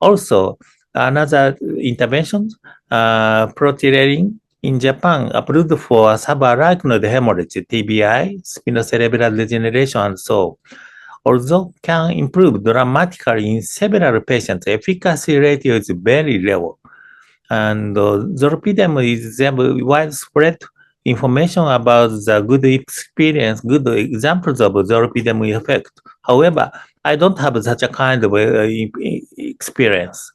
Also, another intervention, protirenin in Japan approved for subarachnoid hemorrhage, TBI, spinocerebellar degeneration, and so. Although can improve dramatically in several patients, efficacy rate is very low. And zolpidem is widespread information about the good experience, good examples of zolpidem effect. However, I don't have such a kind of experience.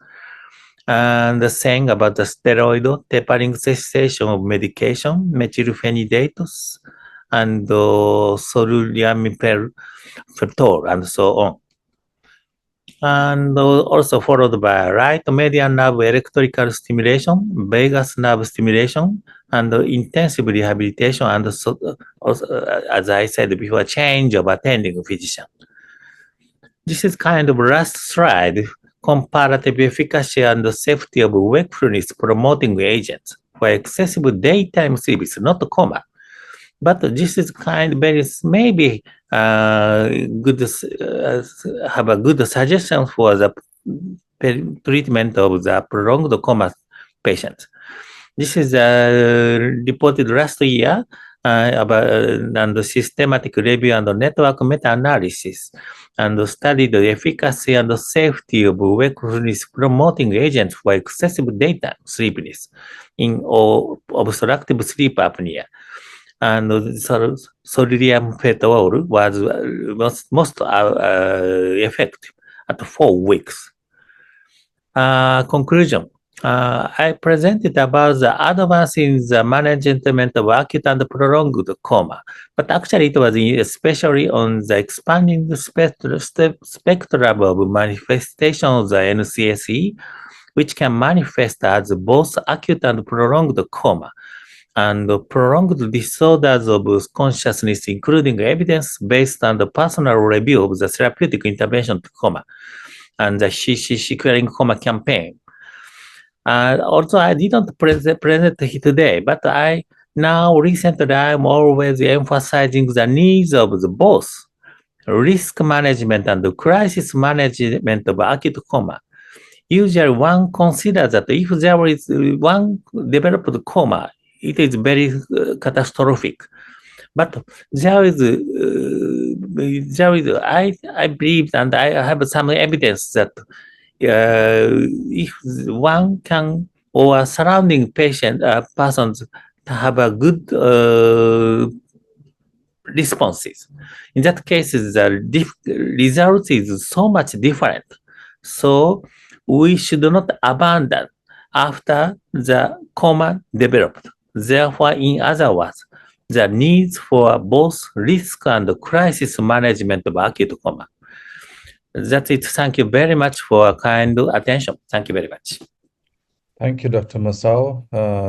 And the saying about the steroid tapering cessation of medication, methylphenidates, and solriamfetol, and so on. And also followed by right median nerve electrical stimulation, vagus nerve stimulation, and intensive rehabilitation, and also, as I said before, change of attending physician. This is kind of last slide, comparative efficacy and safety of wakefulness promoting agents for excessive daytime service, not coma. But this is kind of maybe good have a good suggestion for the treatment of the prolonged coma patients. This is reported last year and the systematic review and network meta-analysis, and study the efficacy and the safety of wakefulness promoting agents for excessive daytime sleepiness in obstructive sleep apnea. And sodium phenol was most effective at 4 weeks. Conclusion. I presented about the advance in the management of acute and prolonged coma, but actually it was especially on the expanding spectrum of manifestation of the NCSE, which can manifest as both acute and prolonged coma, and prolonged disorders of consciousness, including evidence based on the personal review of the therapeutic intervention to coma and the CCC Clearing Coma campaign. Also, I didn't present it today, but recently I'm always emphasizing the needs of the both risk management and crisis management of acute coma. Usually one considers that if there is one developed coma, it is very catastrophic. But there is, I believe, and I have some evidence that if one can or surrounding persons have a good responses, in that case, the result is so much different. So we should not abandon after the coma developed. Therefore, in other words, the needs for both risk and crisis management of acute coma. That's it. Thank you very much for kind attention. Thank you very much. Thank you, Dr. Masao.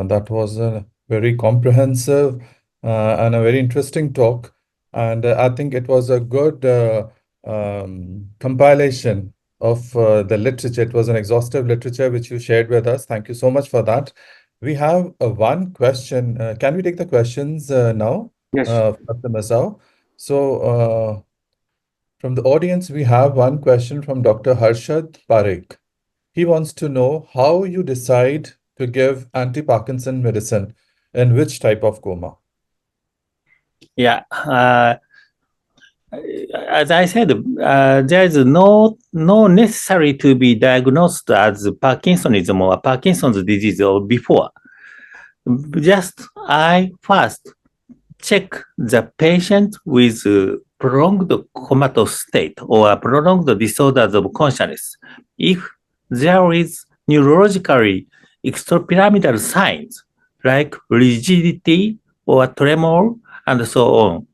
That was a very comprehensive and a very interesting talk. And I think it was a good compilation of the literature. It was an exhaustive literature which you shared with us. Thank you so much for that. We have one question. Can we take the questions now? Yes. Dr. Masao. So from the audience, we have one question from Dr. Harshad Parekh. He wants to know how you decide to give anti-Parkinson medicine in which type of coma. Yeah. As I said, there is no necessary to be diagnosed as Parkinsonism or Parkinson's disease or before. Just I first check the patient with prolonged comatose state or prolonged disorders of consciousness. If there is neurologically extrapyramidal signs like rigidity or tremor and so on,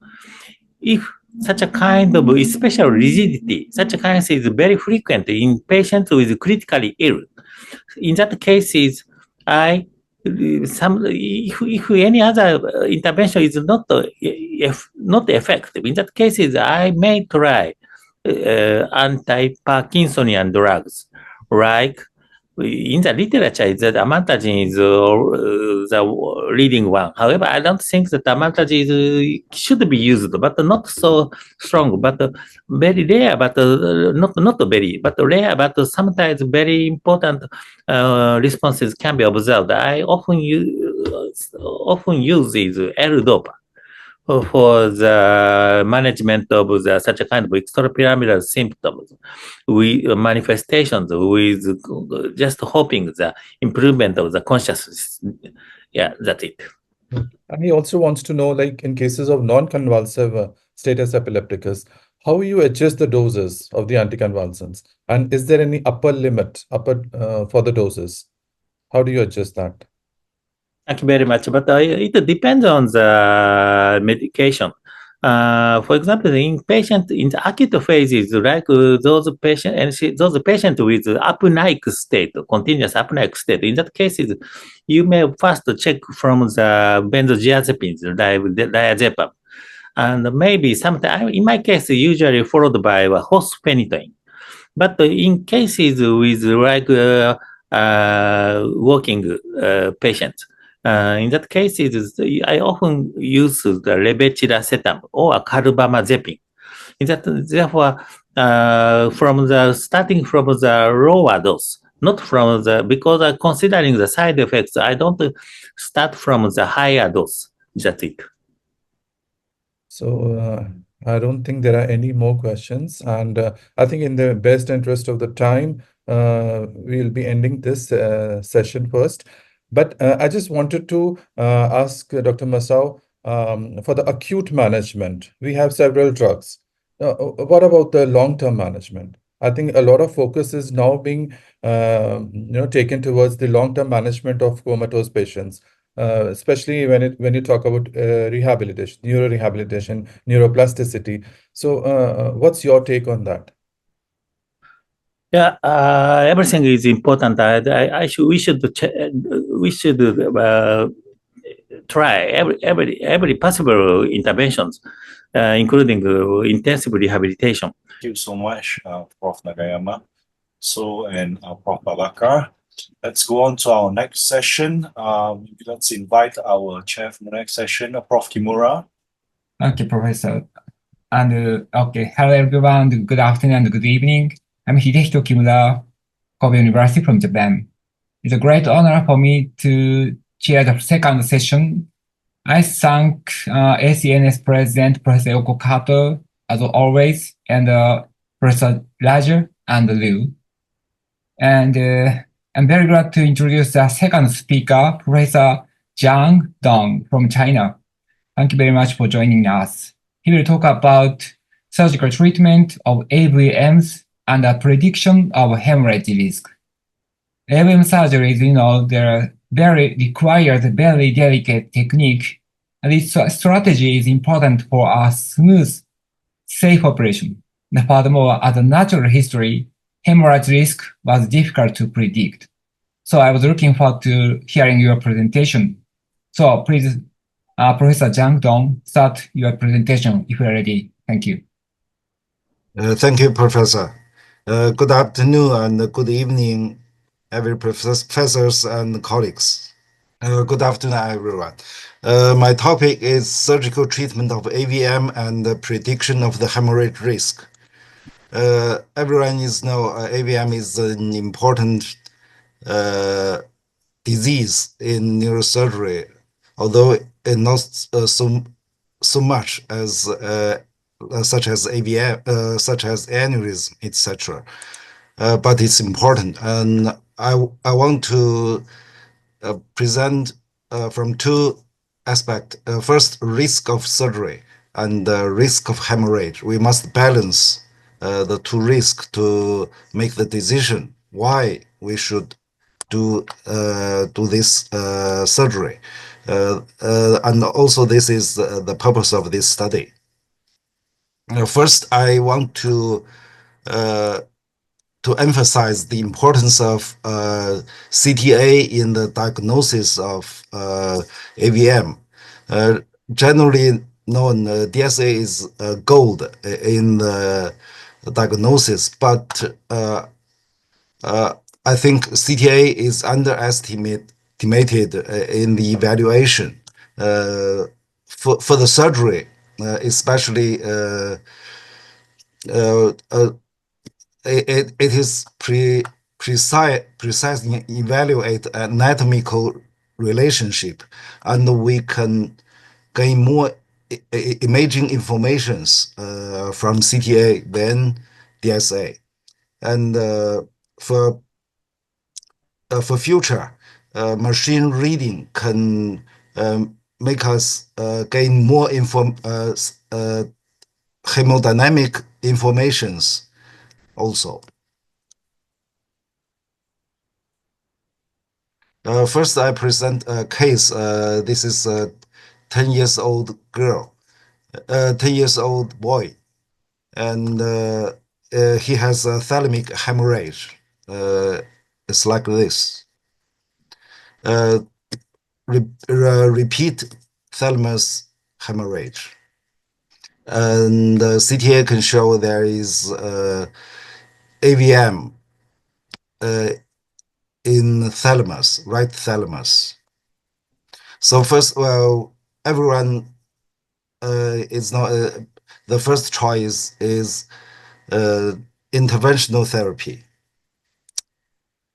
if such a kind of special rigidity, such a kind is very frequent in patients with critically ill. In that cases, if any other intervention is not effective, in that cases, I may try anti-Parkinsonian drugs, like in the literature, that amantadine is the leading one. However, I don't think that amantadine should be used, but not so strong, but very rare, but not very, but rare, but sometimes very important responses can be observed. I often use is L-DOPA for the management of such a kind of extrapyramidal symptoms, manifestations with just hoping the improvement of the consciousness. Yeah, that's it. And he also wants to know, like in cases of non-convulsive status epilepticus, how you adjust the doses of the anticonvulsants, and is there any upper limit for the doses? How do you adjust that? Thank you very much. But it depends on the medication. For example, in the acute phases, like those patients with apneic state, continuous apneic state, in that cases, you may first check from the benzodiazepines, diazepam, and maybe sometimes, in my case, usually followed by hosphenitoin. But in cases with like walking patients, in that case, I often use the levetiracetam or carbamazepine. Therefore, starting from the lower dose, not from because considering the side effects, I don't start from the higher dose. That's it. So I don't think there are any more questions, and I think in the best interest of the time, we'll be ending this session first. But I just wanted to ask Dr. Masao, for the acute management, we have several drugs. What about the long-term management? I think a lot of focus is now being taken towards the long-term management of comatose patients, especially when you talk about rehabilitation, neurorehabilitation, neuroplasticity. So, what's your take on that? Yeah, everything is important. We should try every possible interventions, including intensive rehabilitation. Thank you so much, Prof. Nagayama. So, and Prof. Babakar. Let's go on to our next session. Let's invite our chair for the next session, Prof. Kimura. Okay, Professor. And okay, hello everyone. Good afternoon and good evening. I'm Hidehito Kimura, Kobe University from Japan. It's a great honor for me to chair the second session. I thank ACNS President Professor Yoko Kato, as always, and Professor Raja and Liu. And I'm very glad to introduce the second speaker, Professor Zhang Dong from China. Thank you very much for joining us. He will talk about surgical treatment of AVMs and a prediction of hemorrhage risk. AVM surgeries, they're required very delicate technique, and this strategy is important for a smooth, safe operation. And furthermore, as a natural history, hemorrhage risk was difficult to predict. So I was looking forward to hearing your presentation. So please, Professor Zhang Dong, start your presentation if you're ready. Thank you. Thank you, Professor. Good afternoon and good evening, every professors and colleagues. Good afternoon, everyone. My topic is surgical treatment of AVM and the prediction of the hemorrhage risk. Everyone AVM is an important disease in neurosurgery, although not so much as such as AVM, such as aneurysm, etc. But it's important, and I want to present from two aspects. First, risk of surgery and risk of hemorrhage. We must balance the two risks to make the decision why we should do this surgery, and also this is the purpose of this study. First, I want to emphasize the importance of CTA in the diagnosis of AVM. Generally known, DSA is gold in the diagnosis, but I think CTA is underestimated in the evaluation. For the surgery, especially it is precisely evaluate anatomical relationship, and we can gain more imaging informations from CTA than DSA. And for future, machine reading can make us gain more hemodynamic informations also. First, I present a case. This is a 10 years old girl, 10 years old boy, and he has a thalamic hemorrhage. It's like this. Repeat thalamus hemorrhage. And CTA can show there is AVM in thalamus, right thalamus. So first, well, everyone is not the first choice is interventional therapy.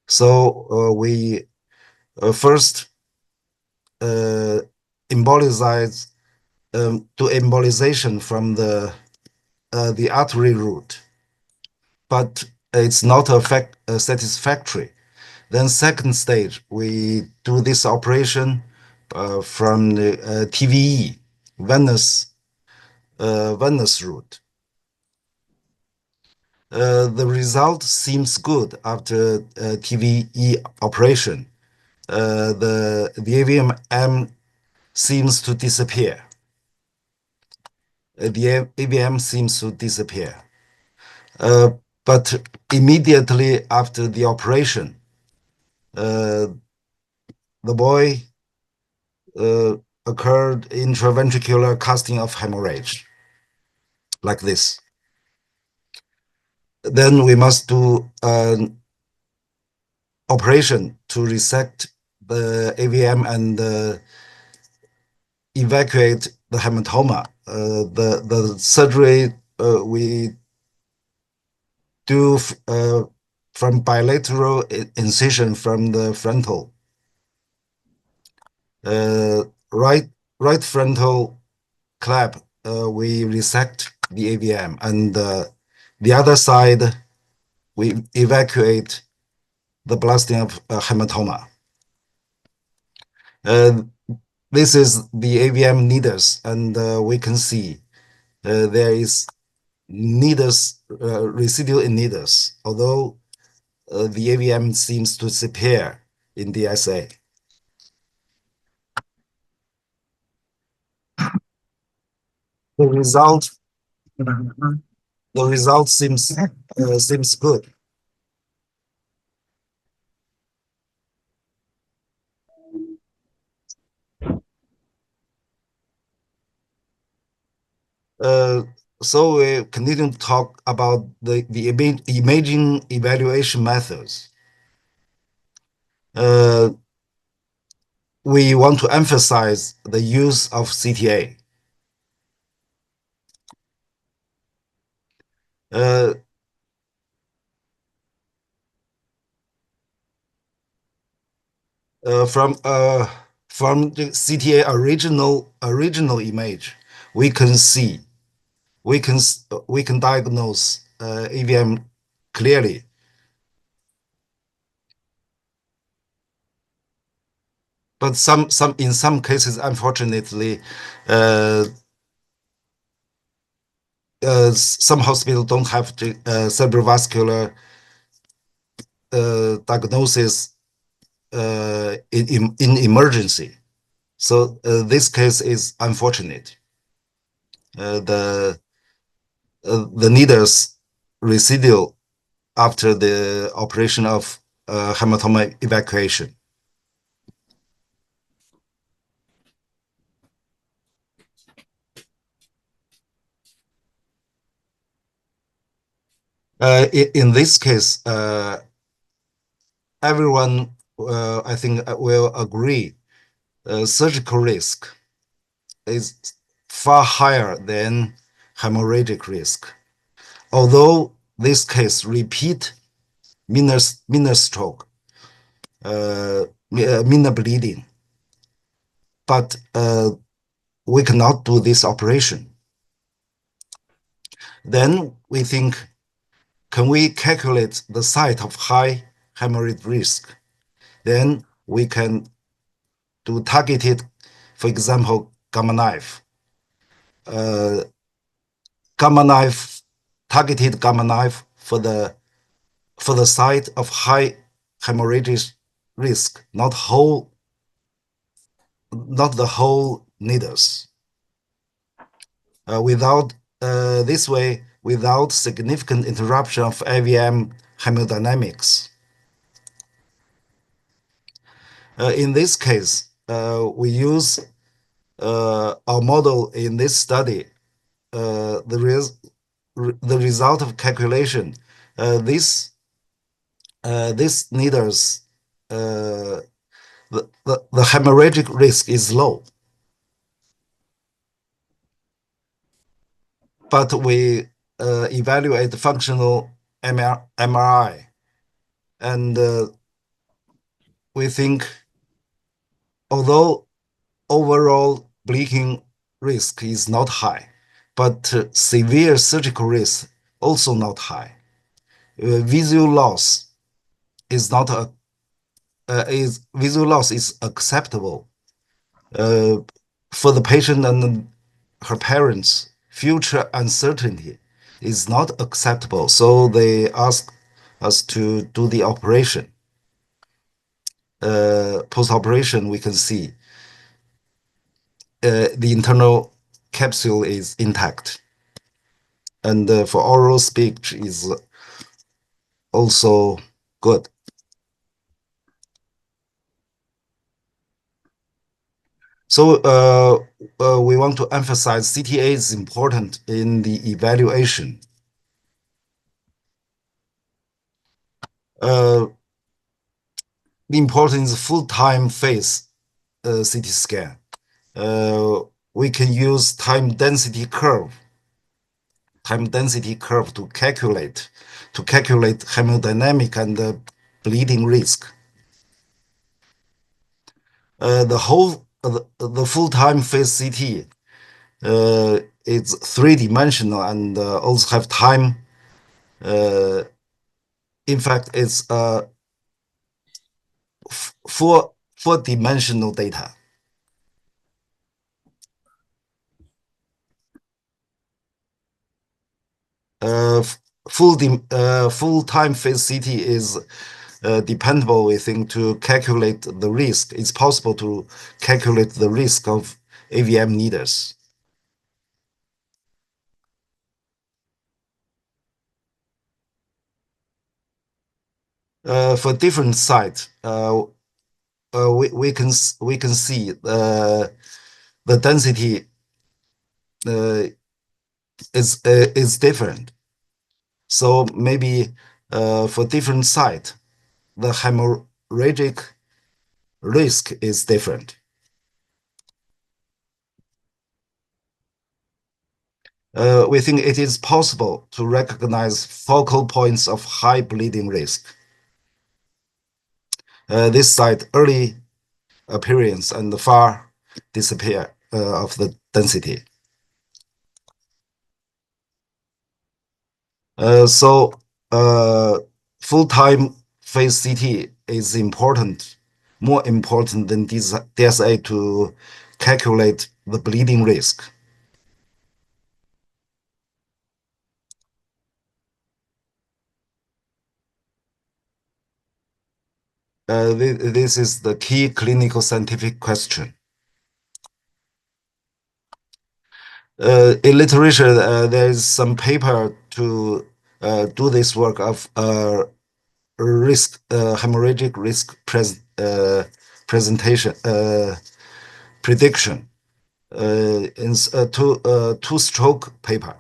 So we first embolize to embolization from the artery route, but it's not satisfactory. Then second stage, we do this operation from the TVE, venous route. The result seems good after TVE operation. The AVM seems to disappear. The AVM seems to disappear. But immediately after the operation, the boy occurred intraventricular casting of hemorrhage, like this. Then we must do an operation to resect the AVM and evacuate the hematoma. The surgery we do from bilateral incision from the frontal. Right frontal clap, we resect the AVM, and the other side, we evacuate the blasting of hematoma. This is the AVM needles, and we can see there is needles, residual in needles, although the AVM seems to disappear in the assay. The result seems good. So we continue to talk about the imaging evaluation methods. We want to emphasize the use of CTA. From the CTA original image, we can see, we can diagnose AVM clearly. But in some cases, unfortunately, some hospitals don't have the cerebrovascular diagnosis in emergency. So this case is unfortunate. The needles residual after the operation of hematoma evacuation. In this case, everyone, I think, will agree, surgical risk is far higher than hemorrhagic risk. Although this case repeat minor stroke, minor bleeding, but we cannot do this operation. Then we think, can we calculate the site of high hemorrhage risk? Then we can do targeted, for example, gamma knife. Targeted gamma knife for the site of high hemorrhagic risk, not the whole needles. This way, without significant interruption of AVM hemodynamics. In this case, we use our model in this study. The result of calculation, this needles, the hemorrhagic risk is low. But we evaluate functional MRI, and we think, although overall bleeding risk is not high, but severe surgical risk also not high. Visual loss is not visual loss is acceptable for the patient and her parents. Future uncertainty is not acceptable, so they ask us to do the operation. Post-operation, we can see the internal capsule is intact, and for oral speech is also good. So we want to emphasize CTA is important in the evaluation. The important is full-time phase CT scan. We can use time density curve to calculate hemodynamic and bleeding risk. The full-time phase CT is three-dimensional and also have time. In fact, it's four-dimensional data. Full-time phase CT is dependable, we think, to calculate the risk. It's possible to calculate the risk of AVM needles. For different sites, we can see the density is different. So maybe for different site, the hemorrhagic risk is different. We think it is possible to recognize focal points of high bleeding risk. This site early appearance and far disappear of the density. So full-time phase CT is important, more important than DSA to calculate the bleeding risk. This is the key clinical scientific question. In literature, there is some paper to do this work of hemorrhagic risk prediction in two-stroke paper.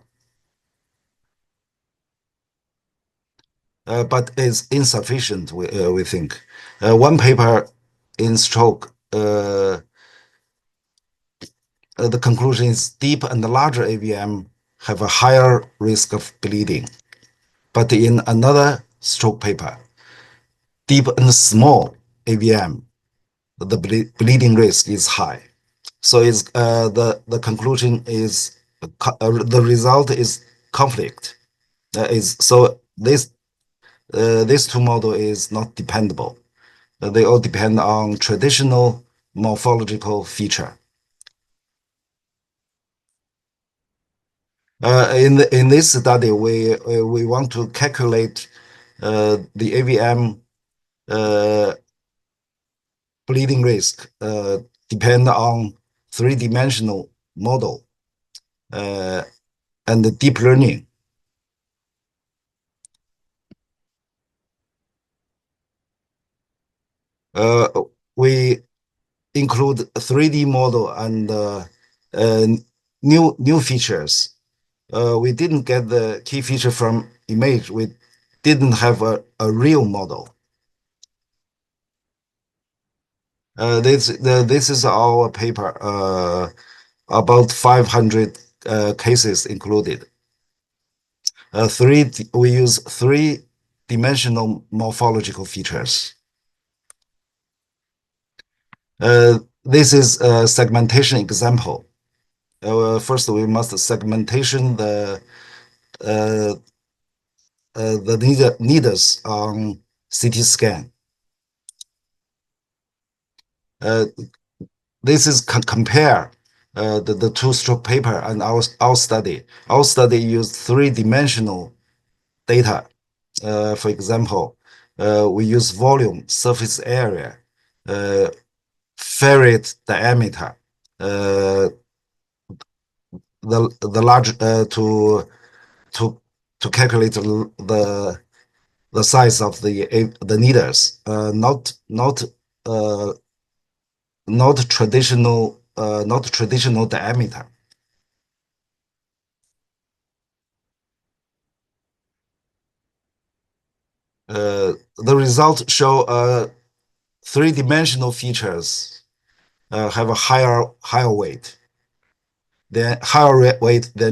But it's insufficient, we think. One paper in stroke, the conclusion is deep and larger AVM have a higher risk of bleeding. But in another stroke paper, deep and small AVM, the bleeding risk is high. So it's, the conclusion is, the result is conflict. So this two model is not dependable. They all depend on traditional morphological feature. In this study, we want to calculate the AVM bleeding risk depend on three-dimensional model and deep learning. We include a 3D model and new features. We didn't get the key feature from image. We didn't have a real model. This is our paper, about 500 cases included. We use three-dimensional morphological features. This is a segmentation example. First, we must segmentation the needles on CT scan. This is compare the two-stroke paper and our study. Our study used three-dimensional data. For example, we use volume, surface area, ferrite diameter, the large to calculate the size of the needles, not traditional diameter. The results show three-dimensional features have a higher weight than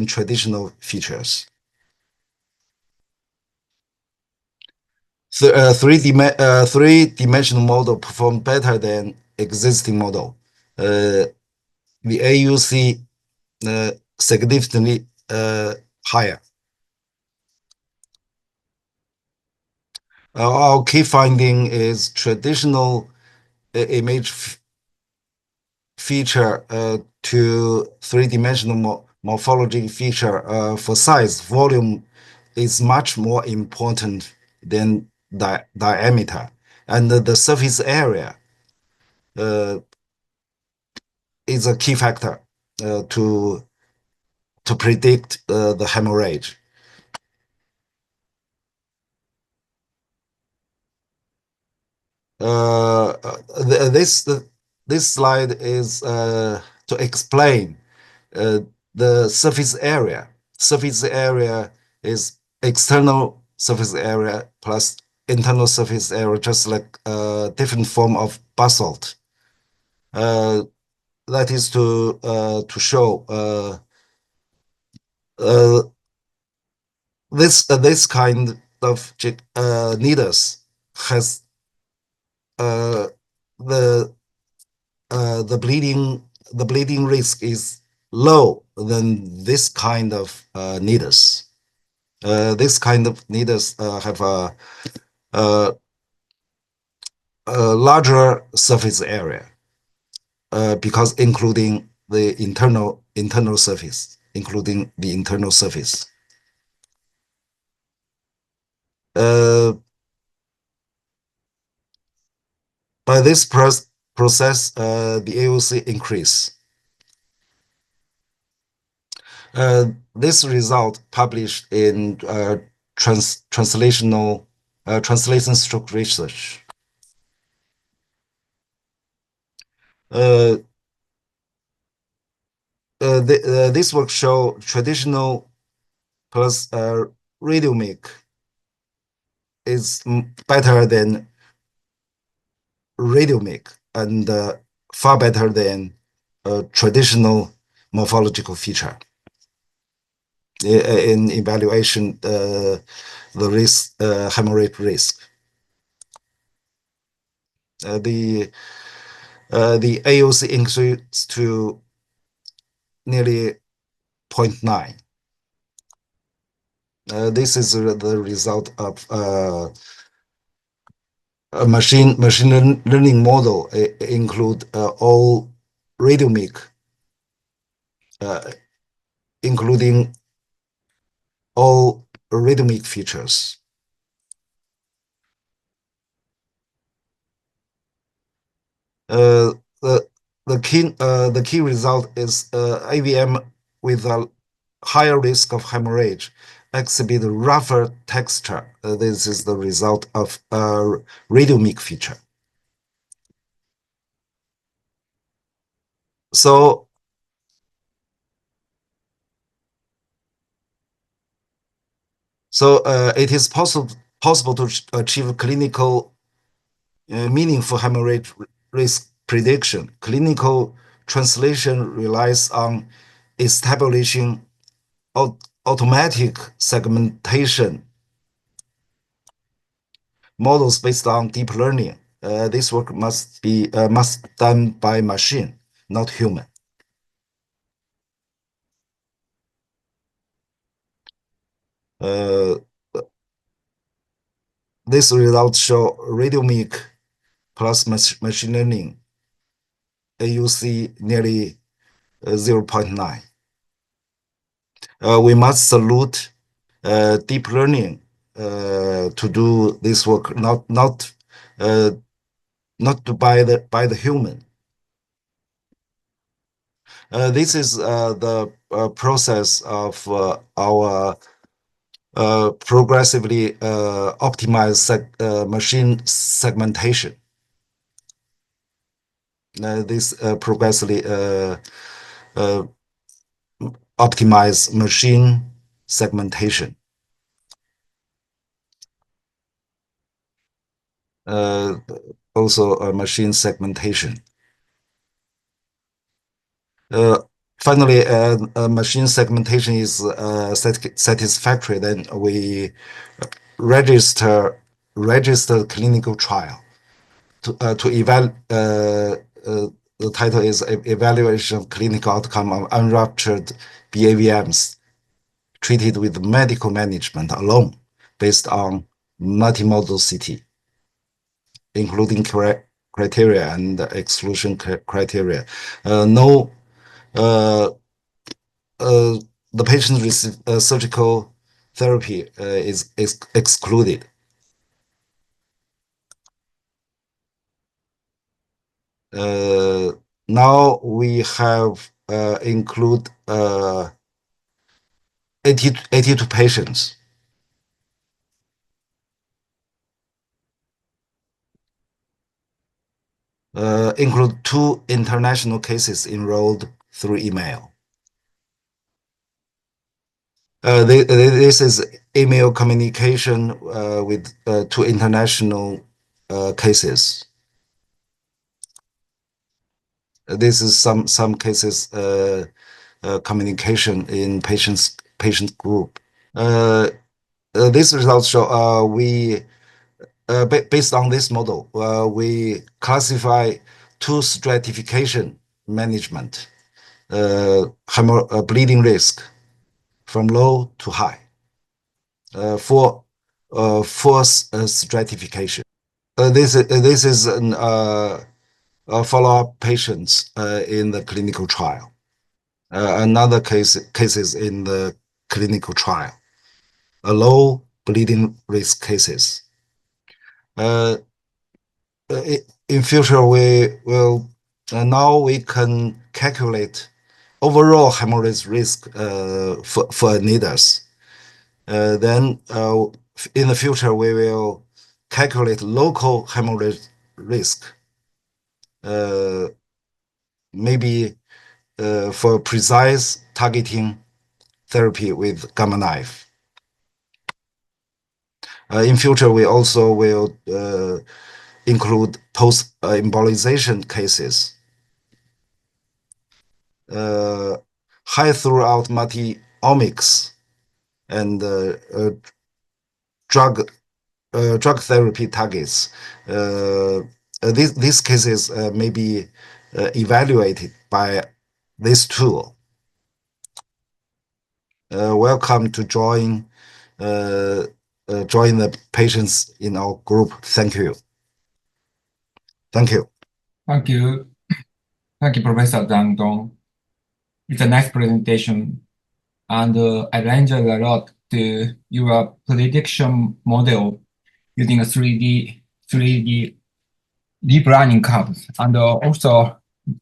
traditional features. Three-dimensional model performed better than existing model. The AUC significantly higher. Our key finding is traditional image feature to three-dimensional morphology feature for size. Volume is much more important than diameter, and the surface area is a key factor to predict the hemorrhage. This slide is to explain the surface area. Surface area is external surface area plus internal surface area, just like a different form of basalt. That is to show this kind of needles has the bleeding risk is low than this kind of needles. This kind of needles have a larger surface area because including the internal surface, including the internal surface. By this process, the AOC increase. This result published in translation stroke research. This work show traditional plus radiomic is better than radiomic and far better than traditional morphological feature in evaluation the risk hemorrhage risk. The AOC increased to nearly 0.9. This is the result of a machine learning model include all radiomic, including all radiomic features. The key result is AVM with a higher risk of hemorrhage exhibit rougher texture. This is the result of a radiomic feature. So it is possible to achieve clinical meaningful hemorrhage risk prediction. Clinical translation relies on establishing automatic segmentation models based on deep learning. This work must done by machine, not human. This results show radiomic plus machine learning AUC nearly 0.9. We must salute deep learning to do this work, not by the human. This is the process of our progressively optimized machine segmentation. This progressively optimized machine segmentation. Also machine segmentation. Finally, machine segmentation is satisfactory. Then we register clinical trial to evaluate. The title is Evaluation of Clinical Outcome of Unruptured BAVMs treated with medical management alone, based on multimodal CT, including criteria and exclusion criteria. The patient receive surgical therapy is excluded. Now we have include 82 patients. Include 2 international cases enrolled through email. This is email communication with 2 international cases. This is some cases communication in patient group. These results show we based on this model we classify 2 stratification management bleeding risk from low to high for stratification. This is an follow-up patients in the clinical trial. Another cases in the clinical trial, a low bleeding risk cases. In future, we will now we can calculate overall hemorrhage risk for needles. Then in the future, we will calculate local hemorrhage risk. Maybe for precise targeting therapy with gamma knife. In future, we also will include post-embolization cases. High throughout multi-omics and drug therapy targets. These cases may be evaluated by this tool. Welcome to join the patients in our group. Thank you. Thank you. Thank you. Thank you, Professor Zhang Dong. It's a nice presentation, and I enjoyed a lot to your prediction model using a 3D deep learning curves, and also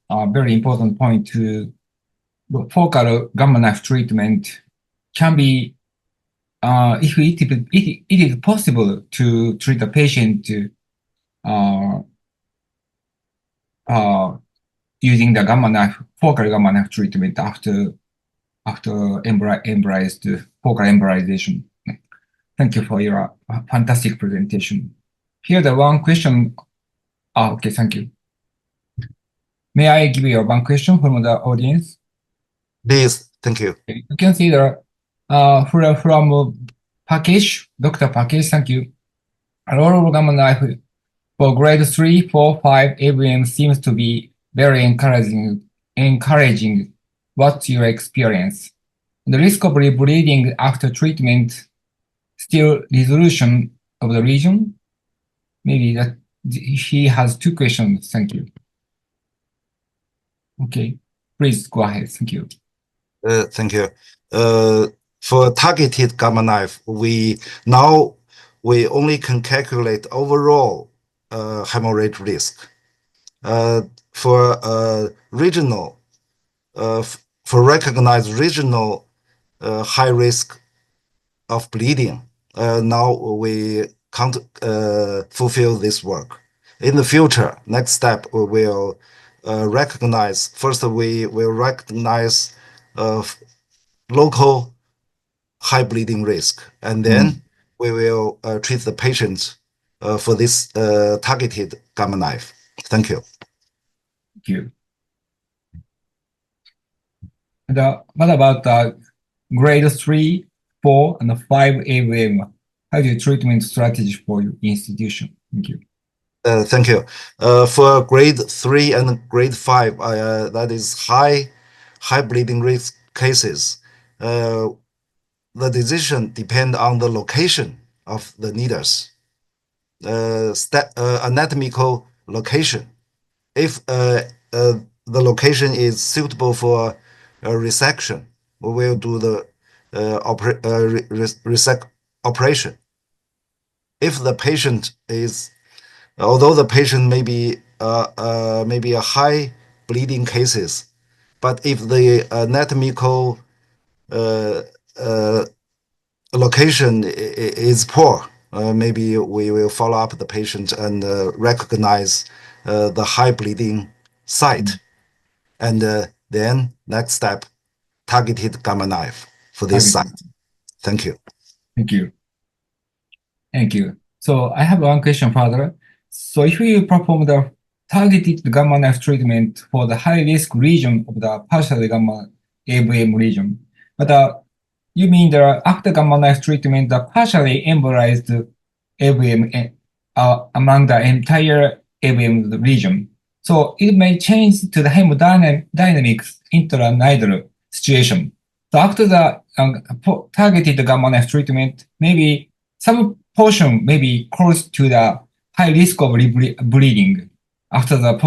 a very important point to the focal gamma knife treatment can be if it is possible to treat a patient using the focal gamma knife treatment after embraced focal embolization. Thank you for your fantastic presentation. Here the one question. Okay, thank you. May I give you one question from the audience? Please, thank you. You can see the from package, Dr. Package, thank you. A oral gamma knife for grade 3, 4, 5 AVM seems to be very encouraging. What's your experience? The risk of rebleeding after treatment still resolution of the region? Maybe that he has two questions. Thank you. Okay, please go ahead. Thank you. Thank you. For targeted gamma knife, we only can calculate overall hemorrhage risk. For regional, for recognized regional high risk of bleeding, now we can't fulfill this work. In the future, next step we will recognize. First, we will recognize local high bleeding risk, and then we will treat the patient for this targeted gamma knife. Thank you. Thank you. And, what about grade 3, 4, and 5 AVM? How do you treatment strategy for your institution? Thank you. Thank you. For grade 3 and grade 5, that is high bleeding risk cases. The decision depend on the location of the needles, anatomical location. If the location is suitable for resection, we will do the resect operation. If the patient is, although the patient may be a high bleeding cases, but if the anatomical location is poor, maybe we will follow up the patient and recognize the high bleeding site. And then next step, targeted gamma knife for this site. Thank you. Thank you. Thank you. So I have one question further. So if you perform the targeted gamma knife treatment for the high risk region of the partial gamma AVM region, but you mean the after gamma knife treatment, the partially embolized AVM among the entire AVM region. So it may change to the hemodynamics intranidal situation. So after the targeted gamma knife treatment, maybe some portion may be close to the high risk of bleeding after the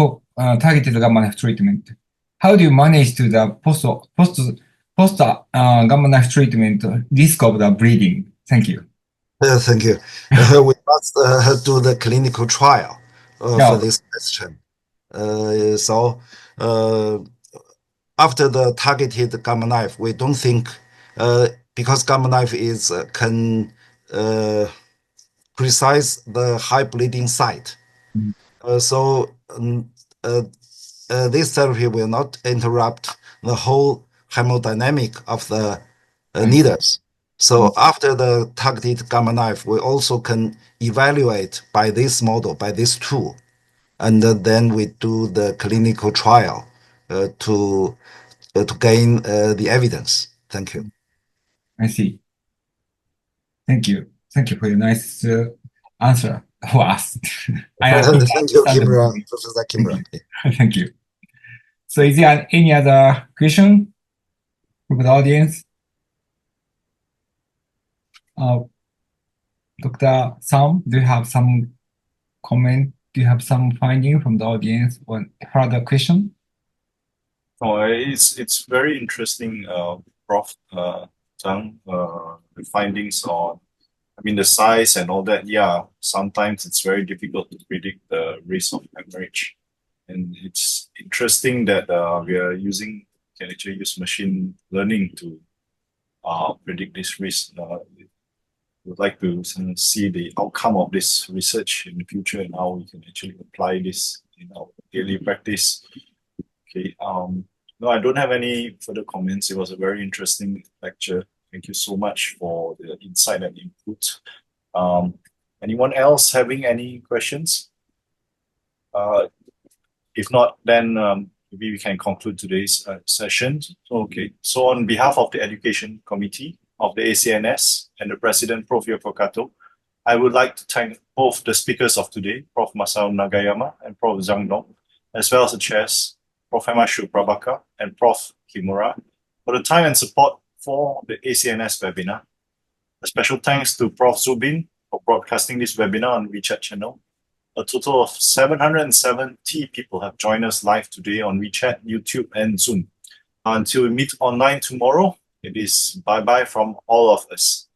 targeted gamma knife treatment. How do you manage to the post gamma knife treatment risk of the bleeding? Thank you. Thank you. We must do the clinical trial for this question. So after the targeted gamma knife, we don't think because gamma knife is can precise the high bleeding site. So this therapy will not interrupt the whole hemodynamic of the needles. So after the targeted gamma knife, we also can evaluate by this model, by this tool, and then we do the clinical trial to gain the evidence. Thank you. I see. Thank you. Thank you for your nice answer for us. Thank you, Kimura, Professor Kimura. Thank you. So is there any other question from the audience? Dr. Sam, do you have some comment? Do you have some finding from the audience or further question? Oh, it's very interesting, Prof. Zhang, the findings on, I mean, the size and all that. Yeah, sometimes it's very difficult to predict the risk of hemorrhage. And it's interesting that can actually use machine learning to predict this risk. Would like to see the outcome of this research in the future and how we can actually apply this in our daily practice. Okay. No, I don't have any further comments. It was a very interesting lecture. Thank you so much for the insight and input. Anyone else having any questions? If not, then maybe we can conclude today's session. Okay. So on behalf of the Education Committee of the ACNS and the President, Prof. Yoko Kato, I would like to thank both the speakers of today, Prof. Masao Nagayama and Prof. Zhang Dong, as well as the chairs, Prof. Himashu Prabhakar and Prof. Kimura, for the time and support for the ACNS webinar. A special thanks to Prof. Zubin for broadcasting this webinar on WeChat channel. A total of 770 people have joined us live today on WeChat, YouTube, and Zoom. Until we meet online tomorrow, it is bye-bye from all of us.